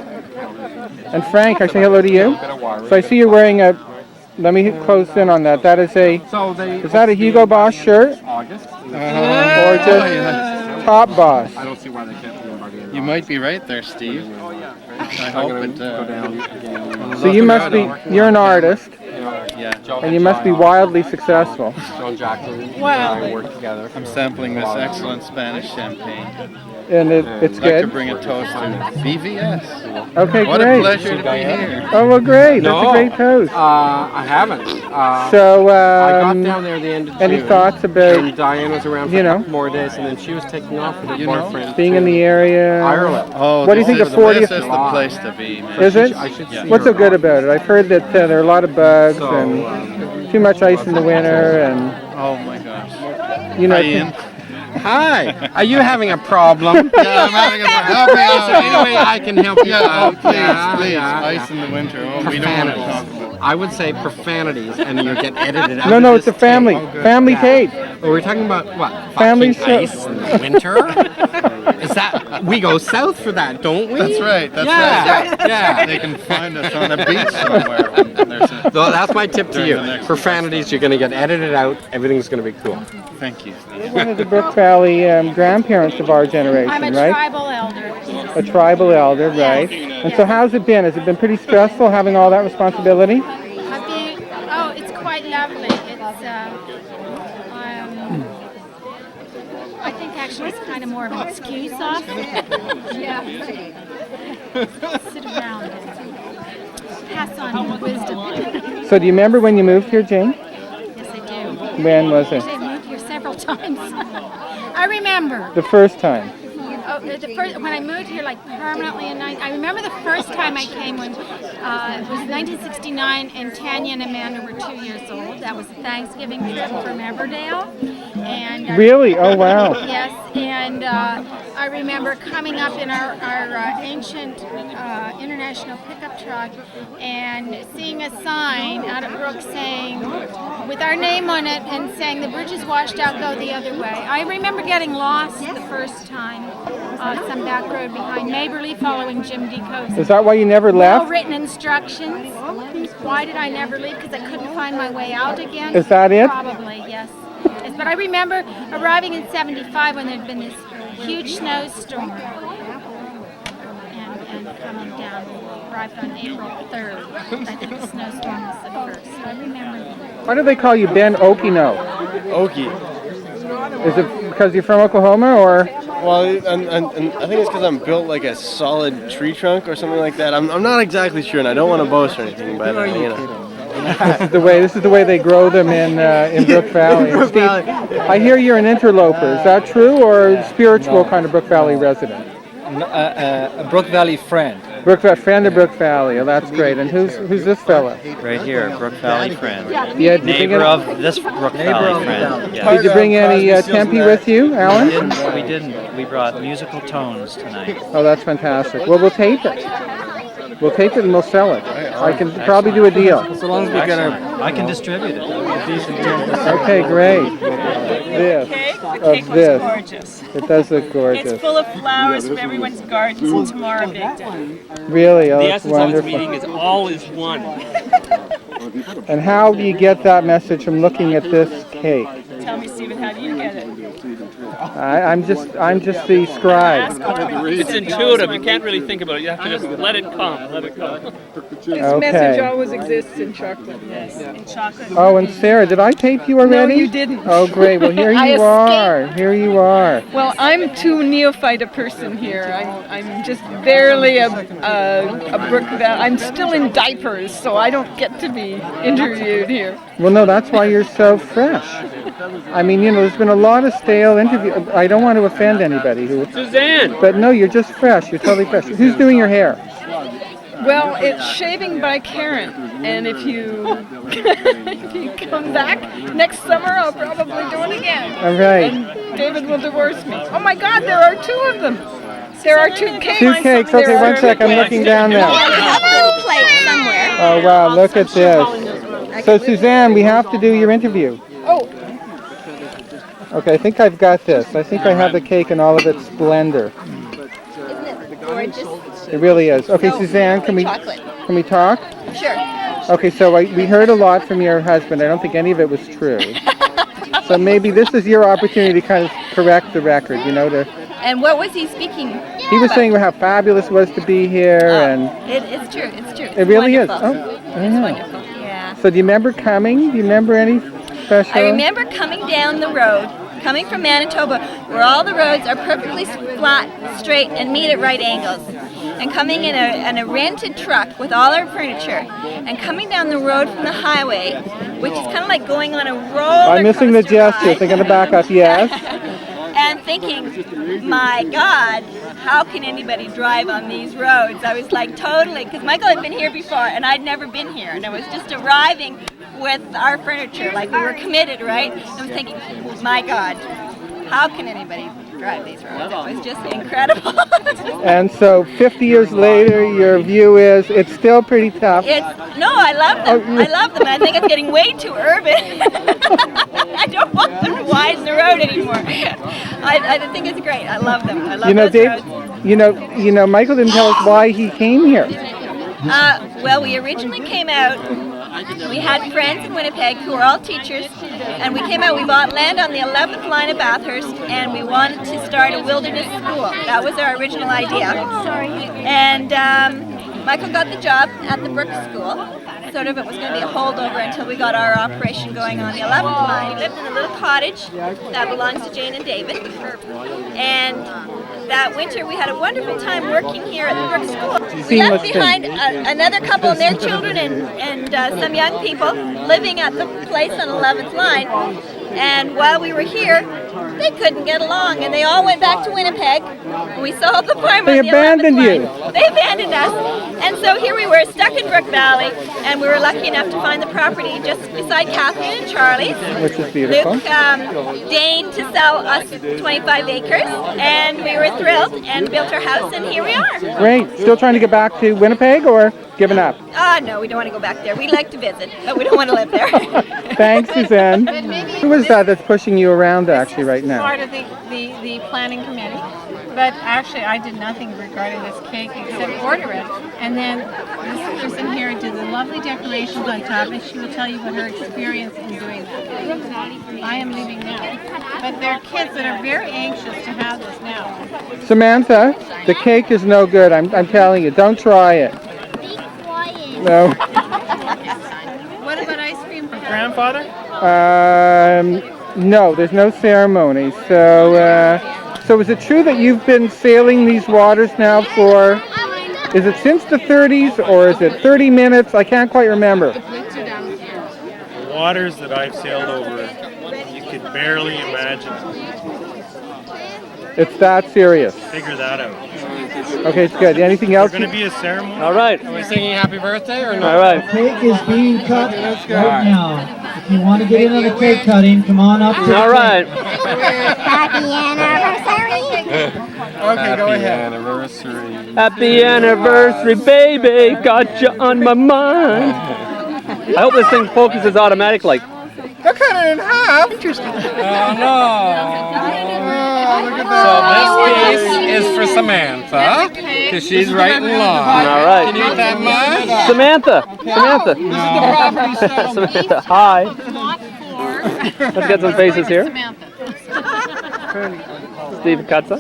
And Frank, I say hello to you. So I see you're wearing a, let me close in on that. That is a, is that a Hugo Boss shirt? August. Or just Top Boss? I don't see why they can't be anybody in You might be right there, Steve. I hope it. So you must be, you're an artist. Yeah. And you must be wildly successful. John Jacqueline and Wow. I work together. I'm sampling this excellent Spanish champagne. And it's I'd like to good. bring a toast to BVS. Okay, What great. a pleasure to be here. Oh, well, great. That's No, a great toast. I haven't. So, I got down there at the end of any June, thoughts about, and Diane was around for you a know, couple more days, and then she was taking off with her boyfriend. being in the area? Ireland. Oh, What do you think of 40th? This is the place to be, man. Is it? I should see What's her so good about it? I've heard that there are a lot of bugs and too much ice in the winter, and Oh my gosh. you know. Hi, Ian. Hi. Are you having a problem? Yeah, I'm having a Help me out. Anyway, I can help you out. Please. Ice in the winter. Oh, we don't want to talk about it. I would say profanities, and you get edited out. No, of no, this it's a family, tape. family tape. Well, we're talking about what? Family Fucking show. ice in the winter? Is that we go south for that, don't we? That's right. That's Yeah. right. Yeah. They can find us on a beach somewhere. So that's my tip to During you. the next Profanities, you're going to get edited out. Everything's going to be cool. Thank you. You're one of the Brooke Valley grandparents of our generation, I'm a right? tribal elder. A tribal elder, right? And so how's it been? Has it been pretty stressful having all that responsibility? Oh, it's quite lovely. It's, I think actually it's kind of more of an excuse off. Yeah. Sit around and pass on wisdom. So do you remember when you moved here, Jane? Yes, I do. When was it? Actually, I moved here several times. I remember. The first time. Oh, the first when I moved here, like permanently I remember the first time I came when it was 1969, and Tanya and Amanda were 2 years old. That was a Thanksgiving trip from Everdale. And Really? Oh, wow. Yes, and I remember coming up in our ancient international pickup truck and seeing a sign out of Brooke saying, with our name on it, and saying the bridge is washed out, go the other way. I remember getting lost the first time on some back road behind Maberly following Jim Deco's. Is that why you never left? No written instructions. Why did I never leave? Because I couldn't find my way out again. Is that it? Probably, yes. Yes, but I remember arriving in '75 when there'd been this huge snowstorm and coming down. Arrived on April 3rd. I think the snowstorm was the first. So I remember that. Why do they call you Ben Okino? Okie. Is it because you're from Oklahoma, or? Well, and I think it's because I'm built like a solid tree trunk or something like that. I'm not exactly sure, and I don't want to boast or anything, but you know. This is the way they grow them in Brooke Valley. Steve, I hear you're an interloper. Is that true, or spiritual kind of Brooke Valley resident? A Brooke Valley friend. Friend of Brooke Valley. Oh, that's great. And who's this fella? Right here, Brooke Valley friend. Yeah, neighbor of this Brooke Valley friend. Yeah. Did you bring any Tempe with you, Alan? We didn't. We brought musical tones tonight. Oh, that's fantastic. Well, we'll tape it. We'll tape it and we'll sell it. I can probably do a deal. So long as we get I can distribute it. Okay, great. This. Gorgeous. It does look gorgeous. It's full of flowers from everyone's gardens, and tomorrow baked in. Really? Oh, The that's essence of this wonderful. meeting is all is one. And how do you get that message from looking at this cake? Tell me, Steven, how do you get it? I'm just the scribe. It's intuitive. You can't really think about it. You have to just let it come. Let it come. This message always exists in chocolate. Yes, in chocolate. Oh, and Sarah, did I tape you already? No, you didn't. Oh, great. Well, here I you are. Here you are. Well, I'm too neophyte a person here. I'm just barely a Brooke Valley. I'm still in diapers, so I don't get to be interviewed here. Well, no, that's why you're so fresh. I mean, you know, there's been a lot of stale interviews. I don't want to offend anybody who. Suzanne! But no, you're just fresh. You're totally fresh. Who's doing your hair? Well, it's shaving by Karen, and if you come back next summer, I'll probably do it again. All right. And David will divorce me. Oh my God, there are two of them. There are two cakes. Two cakes. Okay, one sec. I'm looking down now. Oh wow, look at this. So Suzanne, we have to do your interview. Oh. Okay, I think I've got this. I think I have the cake in all of its splendor. Gorgeous. It really is. Okay, Suzanne, can we talk? Sure. Okay, so we heard a lot from your husband. I don't think any of it was true. So maybe this is your opportunity to kind of correct the record, you know, to. And what was he speaking? He was saying how fabulous it was to be here, and It's true. It's true. it really is. wonderful. Oh, I know. Wonderful. Yeah. So do you remember coming? Do you remember any special? I remember coming down the road, coming from Manitoba, where all the roads are perfectly flat, straight, and meet at right angles. And coming in a rented truck with all our furniture, and coming down the road from the highway, which is kind of like going on a roller I'm missing the gesture. They're going to back up. Yes. and thinking, my God, how can anybody drive on these roads? I was like, totally, because Michael had been here before, and I'd never been here, and I was just arriving with our furniture, like we were committed, right? I was thinking, my God, how can anybody drive these roads? It was just incredible. And so 50 years later, your view is it's still pretty tough. No, I love them. I love them. I think it's getting way too urban. I don't want them to widen the road anymore. I think it's great. I love them. I love those Dave, roads. you know, Michael didn't tell us why he came here. Well, we originally came out. We had friends in Winnipeg who were all teachers, and we came out. We bought land on the 11th line of Bathurst, and we wanted to start a wilderness school. That was our original idea. And Michael got the job at the Brooke School. Sort of, it was going to be a holdover until we got our operation going on the 11th line. He lived in a little cottage that belongs to Jane and David. And that winter we had a wonderful time working here at the Brooke School. We left behind another couple and their children and some young people living at the place on 11th line. And while we were here, they couldn't get along, and they all went back to Winnipeg. We sold the farm. They abandoned you. They abandoned us, and so here we were, stuck in Brooke Valley, and we were lucky enough to find the property just beside Kathleen and Charlie's. Which is beautiful. Luke deigned to sell us 25 acres, and we were thrilled and built our house, and here we are. Great. Still trying to get back to Winnipeg, or given up? No, we don't want to go back there. We like to visit, but we don't want to live there. Thanks, Suzanne. Who is that that's pushing you around actually right now? Part of the planning committee, but actually I did nothing regarding this cake except order it. And then this person here did the lovely decorations on top, and she will tell you what her experience in doing that. I am leaving now, but there are kids that are very anxious to have this now. Samantha, the cake is no good. I'm telling you, don't try it. No. What about ice cream for Grandfather? No, there's no ceremony. So, so is it true that you've been sailing these waters now for, is it since the 30s or is it 30 minutes? I can't quite remember. The waters that I've sailed over, you could barely imagine. It's that serious. Figure that out. Okay, it's good. Anything else? There's going to be a ceremony. All right. Are we singing happy birthday or not? All right. Cake is being cut right now. If you want to get in on the cake cutting, come on up. All right. Happy anniversary. Okay, go ahead. Anniversary. Happy anniversary, baby. Got you on my mind. I hope this thing focuses automatic like. They're cut it in half. Interesting. Oh no. So this piece is for Samantha, because she's right in line. All right. Can you eat that much? Samantha. Samantha. This is the property settlement. Samantha. Hi. Let's get some faces here. Steve Katza.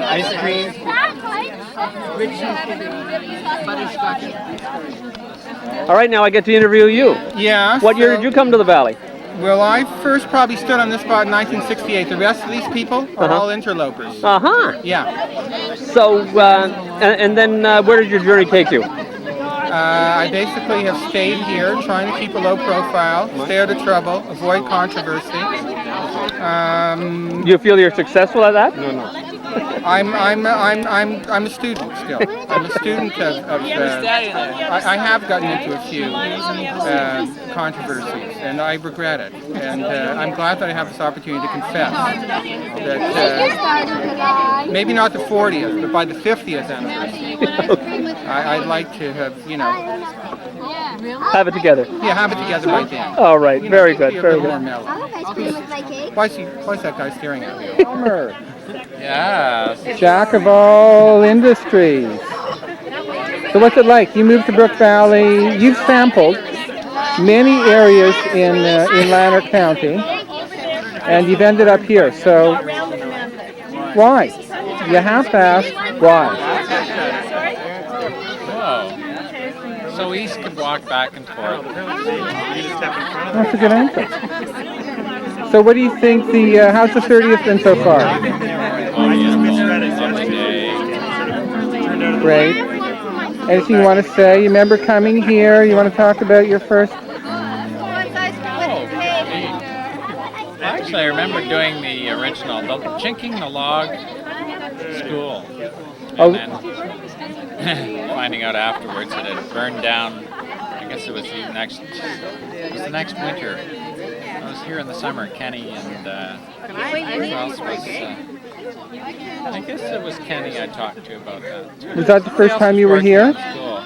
Ice cream. All right, now I get to interview you. Yeah. What year did you come to the valley? Well, I first probably stood on this spot in 1968. The rest of these people are all interlopers. Uh-huh. Yeah. So, and then where did your journey take you? I basically have stayed here, trying to keep a low profile, stay out of trouble, avoid controversy. Do you feel you're successful at that? No. I'm a student still. I'm a student of I have gotten into a few controversies, and I regret it. And I'm glad that I have this opportunity to confess that maybe not the 40th, but by the 50th anniversary, I'd like to have, have it together. Yeah, have it together by then. All right, very good, very good. Why's that guy staring at me? Homer. Yes. Jack of all industries. So what's it like? You moved to Brooke Valley. You've sampled many areas in Lanark County, and you've ended up here. So why? You have to ask why. Whoa. So East could walk back and forth. That's a good answer. So what do you think how's the 30th been so far? Great. Anything you want to say? You remember coming here? You want to talk about your first? Actually, I remember doing the original, chinking the log school. And then finding out afterwards that it had burned down. I guess it was the next winter. I was here in the summer, Kenny, and who else was? I guess it was Kenny I talked to about that. Was that the first time you were here?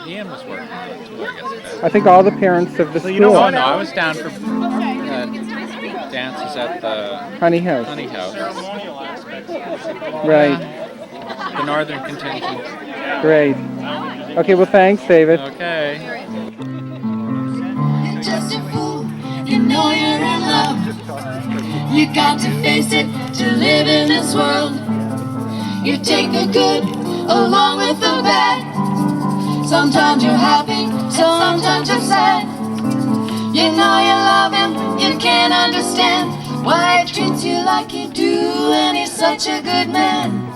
Ian was working on it too, I guess. I think all the parents of the school. No, I was down for dances at the Honey House. Honey House. Right. The northern contingent. Great. Okay, well thanks, David. Okay. Just a fool, you know you're in love. You got to face it to live in this world. You take the good along with the bad. Sometimes you're happy, sometimes you're sad. You know you love him, you can't understand why he treats you like he do, and he's such a good man.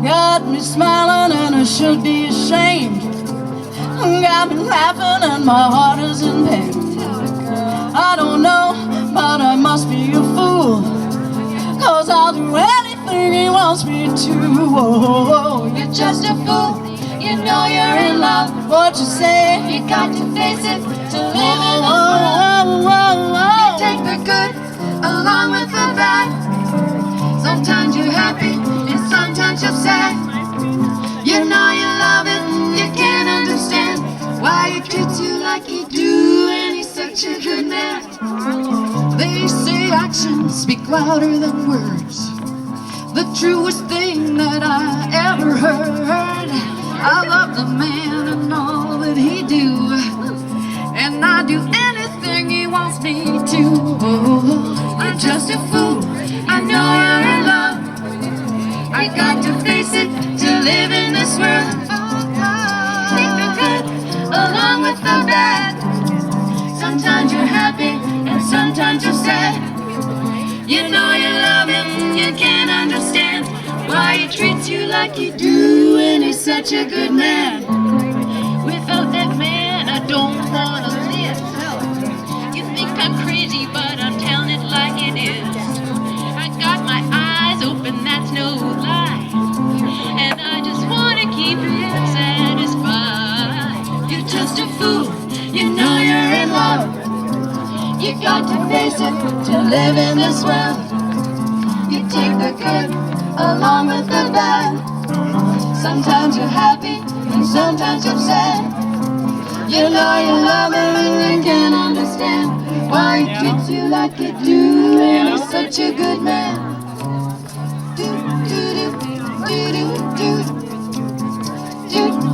Got me smiling and I should be ashamed. Got me laughing and my heart is in pain. I don't know, but I must be a fool, 'cause I'll do anything he wants me to. Oh, you're just a fool, you know you're in love. What you say, you got to face it to live in this world. You take the good along with the bad. Sometimes you're happy and sometimes you're sad. You know you love it, you can't understand why he treats you like he do, and he's such a good man. They say actions speak louder than words, the truest thing that I ever heard. I love the man and all that he do, and I do anything he wants me to. Oh, I'm just a fool, I know you're in love. I got to face it to live in this world. Take the good along with the bad. Sometimes you're happy and sometimes you're sad. You know you love him, you can't understand why he treats you like he do, and he's such a good man. Without that man, I don't wanna live. You think I'm crazy, but I'm telling it like it is. I got my eyes open, that's no lie, and I just wanna keep it satisfied. You're just a fool, you know you're in love. You got to face it to live in this world. You take the good along with the bad. Sometimes you're happy and sometimes you're sad. You know you love him and you can't understand why he treats you like he do, and he's such a good man. Do do do do do do do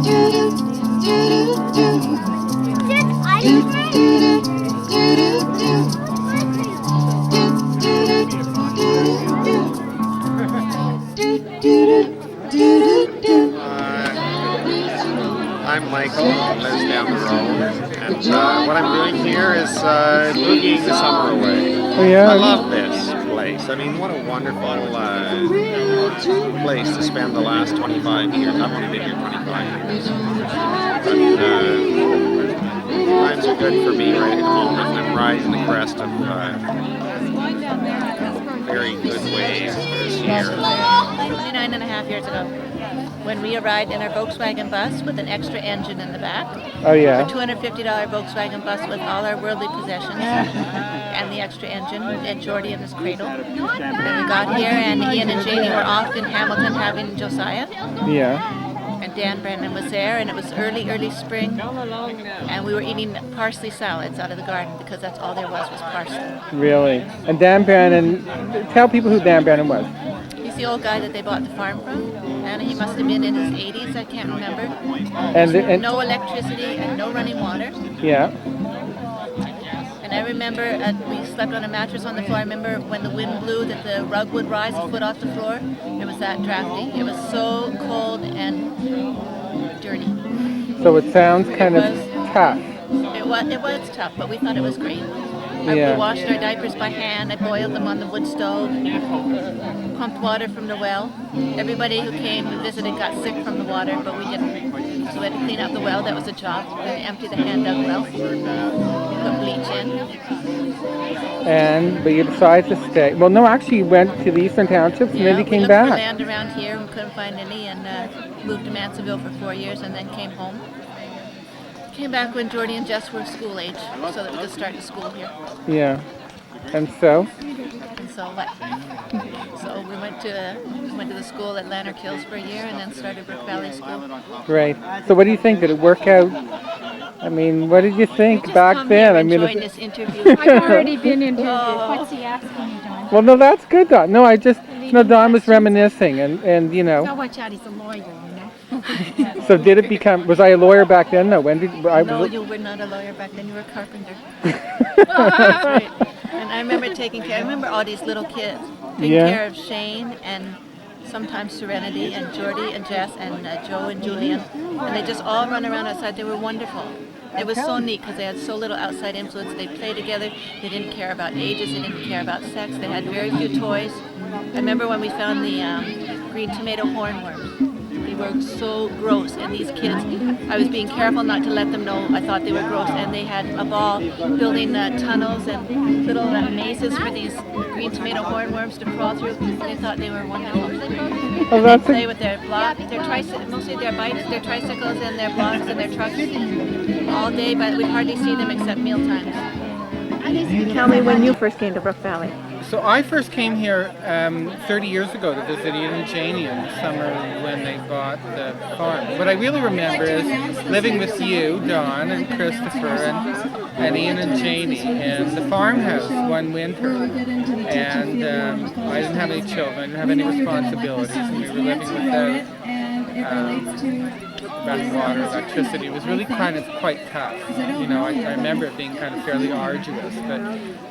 do do do. I'm Michael, who lives down the road, and what I'm doing here is boogieing the summer away. Oh, yeah? I love this place. I mean, what a wonderful place to spend the last 25 years. I've only been here 25 years. But times are good for me right at the moment. I'm riding the crest of very good waves this year. 29 and a half years ago, when we arrived in our Volkswagen bus with an extra engine in the back. Oh, yeah. A $250 Volkswagen bus with all our worldly possessions and the extra engine, and Jordy in his cradle. And we got here, and Ian and Janie were off in Hamilton having Josiah. Yeah. And Dan Brennan was there, and it was early spring, and we were eating parsley salads out of the garden because that's all there was parsley. Really? And Dan Brennan, tell people who Dan Brennan was. He's the old guy that they bought the farm from, and he must have been in his 80s, I can't remember. And no electricity and no running water. Yeah. And I remember we slept on a mattress on the floor. I remember when the wind blew that the rug would rise a foot off the floor. It was that drafty. It was so cold and dirty. So it sounds kind of tough. It was tough, but we thought it was great. Yeah. We washed our diapers by hand. I boiled them on the wood stove. Pumped water from the well. Everybody who came and visited got sick from the water, but we didn't. So we had to clean out the well. That was a job. We had to empty the hand-dug well. Put bleach in. But you decided to stay. Well, no, actually you went to the Eastern Townships and then you came back. We looked for land around here and couldn't find any, and moved to Mansonville for 4 years and then came home. Came back when Jordy and Jess were school age, so that we could start the school here. Yeah. And so? And so what? So we went to the school at Lanark Hills for a year and then started Brooke Valley School. Great. So what do you think? Did it work out? I mean, what did you think back then? I mean, join this interview. I've already been interviewed. What's he asking you, Don? Well, no, that's good, Don. No, Don was reminiscing, and you know. Now watch out, he's a lawyer, you know. So did it become? Was I a lawyer back then? No. When did I? No, you were not a lawyer back then. You were a carpenter. That's right. And I remember taking care. I remember all these little kids taking care of Shane and sometimes Serenity and Jordy and Jess and Joe and Julian, and they just all run around outside. They were wonderful. It was so neat because they had so little outside influence. They played together. They didn't care about ages. They didn't care about sex. They had very few toys. I remember when we found the green tomato hornworms. They were so gross, and these kids, I was being careful not to let them know I thought they were gross, and they had a ball building tunnels and little mazes for these green tomato hornworms to crawl through. They thought they were wonderful. Oh, They play with their mostly their bikes, their tricycles, and their blocks and their trucks all day, but we'd hardly see them except meal times. Tell me when you first came to Brooke Valley. So I first came here 30 years ago to visit Ian and Janie in the summer when they bought the farm. What I really remember is living with you, Dawn, and Christopher, and Ian and Janie in the farmhouse one winter. And I didn't have any children, I didn't have any responsibilities, and we were living without running water, electricity. It was really quite tough. You know, I remember it being kind of fairly arduous, but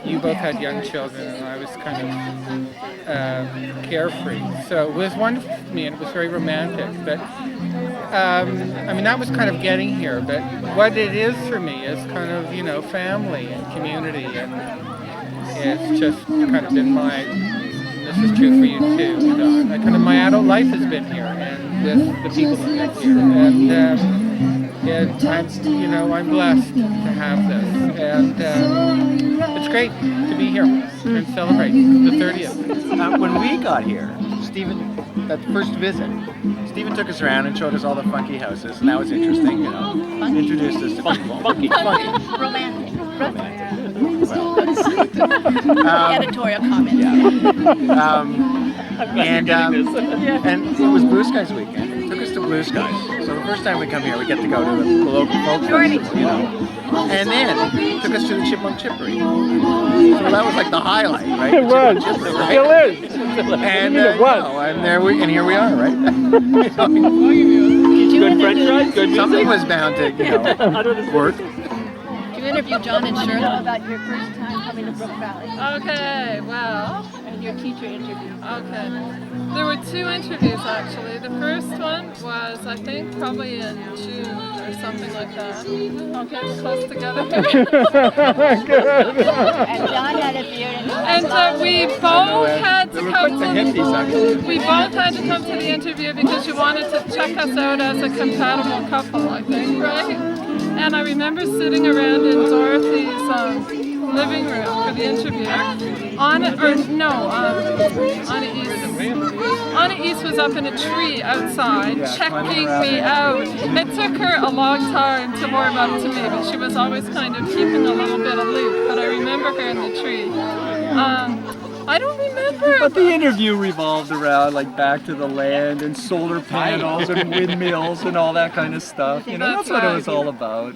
you both had young children and I was kind of carefree. So it was wonderful for me and it was very romantic. But I mean, that was kind of getting here, but what it is for me is kind of, you know, family and community, and it's just kind of been my, this is true for you too, Don. Kind of my adult life has been here, and with the people that live here, and I'm blessed to have this, and it's great to be here and celebrate the 30th. When we got here, Steven, that first visit, Steven took us around and showed us all the funky houses, and that was interesting, you know. Introduced us to people. Funky. Romantic. Well, that's, editorial comment. Yeah. And it was Blue Skies weekend. It took us to Blue Skies. So the first time we come here, we get to go to the local folk festival, you know. And then took us to the Chipmunk Chippery. So that was like the highlight, right? It was. Chippery, right? Still is. And it was. And here we are, right? Good French fries, good music. Something was bound to, you know, work. Did you interview John and Shirley about your first time coming to Brooke Valley? Okay, well, And your teacher interview. okay. There were two interviews actually. The first one was, I think, probably in June or something like that. Okay, we're close together. And John had a beard. And we both had to come to the interview because you wanted to check us out as a compatible couple, I think, right? And I remember sitting around in Dorothy's living room for the interview. Anna East was up in a tree outside checking me out. It took her a long time to warm up to me, but she was always kind of keeping a little bit aloof. But I remember her in the tree. I don't remember. But the interview revolved around like back to the land and solar panels and windmills and all that kind of stuff. You know, that's what it was all about.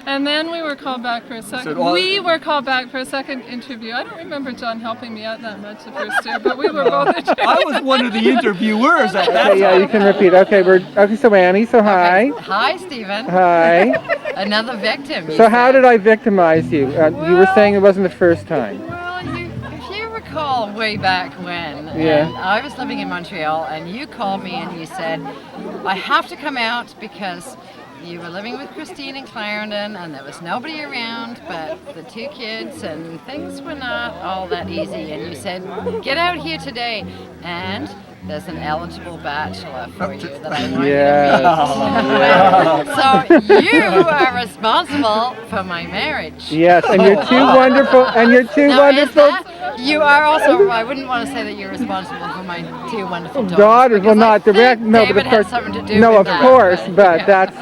And then we were called back for a second. We were called back for a second interview. I don't remember John helping me out that much the first year, but we were both interviewed. I was one of the interviewers at that Okay, yeah, you can repeat. Okay, so Annie, so hi. Hi, Steven. Hi. Another victim. So how did I victimize you? You were saying it wasn't the first time. Well, if you recall way back when, Yeah. and I was living in Montreal, and you called me and you said, I have to come out because you were living with Christine in Clarendon and there was nobody around but the two kids and things were not all that easy, and you said, get out here today and there's an eligible bachelor for you that I want you to meet. So you are responsible for my marriage. Yes, and you're two wonderful, You are also, I wouldn't want to say that you're responsible for my two wonderful daughters. Well, not direct, no, but of course, no, of course, but that's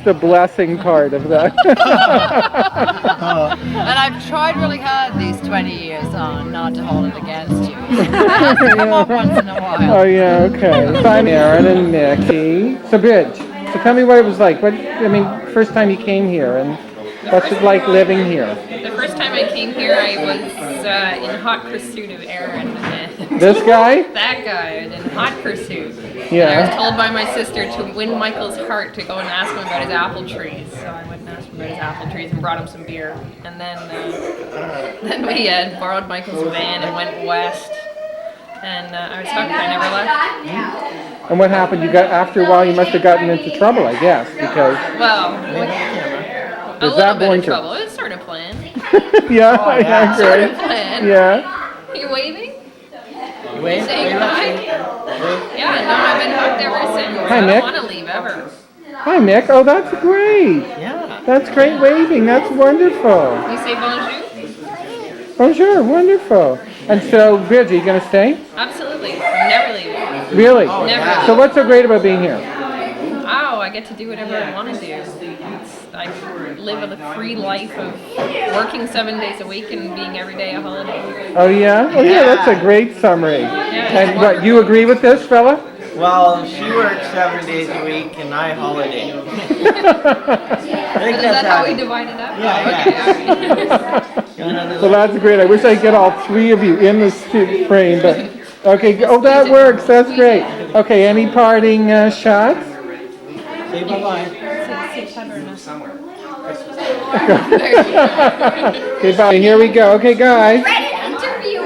the blessing part of that. And I've tried really hard these 20 years on not to hold it against you. It has to come up once in a while. Oh yeah, okay. So I'm Aaron and Nikki. So Bridge, so tell me what it was like. First time you came here, and what's it like living here? The first time I came here, I was in hot pursuit of Aaron. This guy? That guy, in hot pursuit. Yeah. And I was told by my sister to win Michael's heart to go and ask him about his apple trees. So I went and asked him about his apple trees and brought him some beer. And then we borrowed Michael's van and went west. and I was hooked. I never left. And what happened? You got after a while, you must have gotten into trouble, I guess, because Well, a little bit of trouble. It was sort of planned. yeah, Sort great. of planned. Yeah. Are you waving? Wave. Saying hi? Yeah, no, I've been hooked ever since. Hi, I Mick. don't want to leave ever. Hi, Mick. Oh, that's great. Yeah. That's great waving. That's wonderful. You say bonjour? Bonjour. Wonderful. And so, Bridget, you going to stay? Absolutely. I'm never leaving. Really? Never. So what's so great about being here? Oh, I get to do whatever I want to do. I live a free life of working 7 days a week and being every day a holiday. Oh, yeah? Oh, yeah, that's a great summary. And what, you agree with this, fella? Well, she works 7 days a week and I holiday. I think Is that's that how we divide it up? Yeah. Well, that's great. I wish I could get all three of you in this frame, but okay. Oh, that works. That's great. Okay, any parting shots? Say bye-bye. Okay, bye. Here we go. Okay, guys.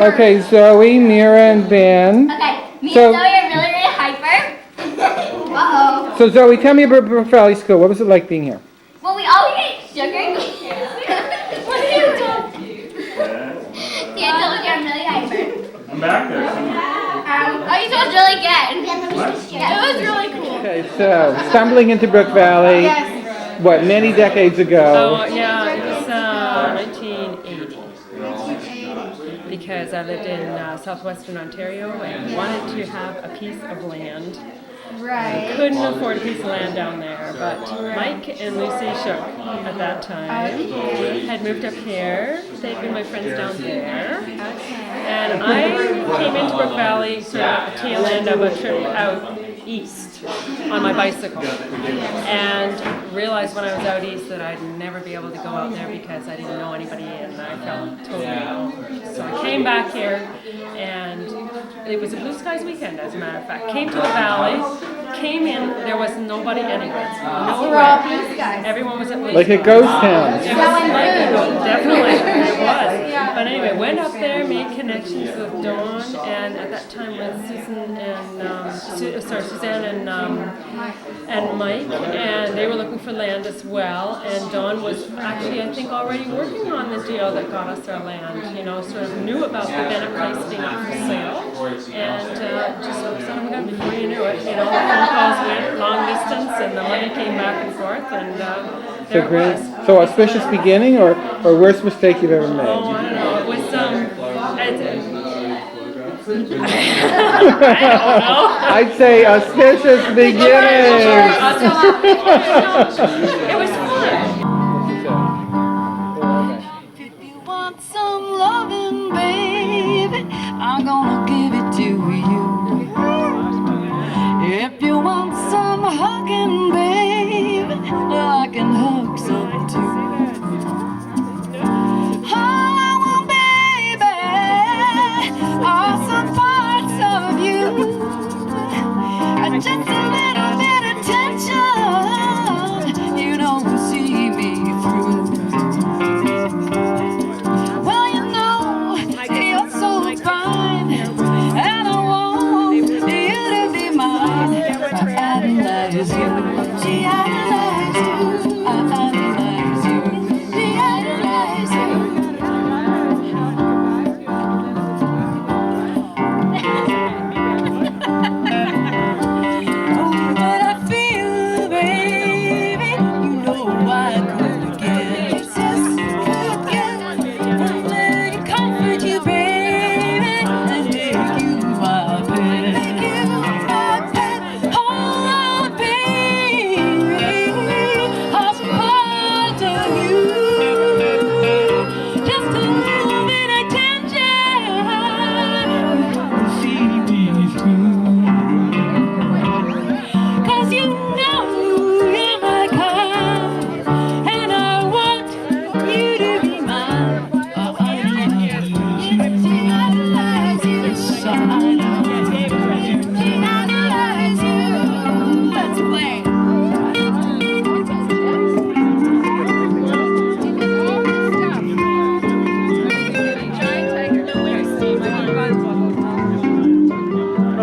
Okay, Zoe, Mira, and Ben. Okay, me So- and Zoe are really, really hyper. Uh-oh. So, Zoe, tell me about Brooke Valley School. What was it like being here? Well, we always eat sugar. What are you doing? See, I told you I'm really hyper. I'm back there. Oh, you told really good. It was really cool. Okay, so stumbling into Brooke Valley, what, many decades ago? Oh, yeah, it was 1980. Because I lived in southwestern Ontario and wanted to have a piece of land. Right. Couldn't afford a piece of land down there, but Mike and Lucy Shook at that time had moved up here. They'd been my friends down there. And I came into Brooke Valley sort of at the tail end of a trip out east on my bicycle. And realized when I was out east that I'd never be able to go out there because I didn't know anybody and I felt totally alone. So I came back here and it was a blue skies weekend, as a matter of fact. Came to the valley, came in, there was nobody anywhere. Nowhere. Everyone was at blue Like a skies. ghost town. It was like a ghost, definitely, it was. But anyway, went up there, made connections with Dawn, and at that time with Susan and, Suzanne and Mike, and they were looking for land as well, and Dawn was actually, I think, already working on the deal that got us our land, you know, sort of knew about the Bennett place being up for sale, and just son of a gun, before you knew it, you know, phone calls went long distance, and the money came back and forth, and there it was. So auspicious beginning or worst mistake you've ever made? Oh, I don't know, it was, I'd say auspicious beginning. It was fun. If you want some loving, baby, I'm gonna give it to you. If you want some hugging, baby, I can hug some too. All I want, baby, are some parts of you. Just a little bit of attention, you know.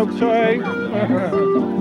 bok choy.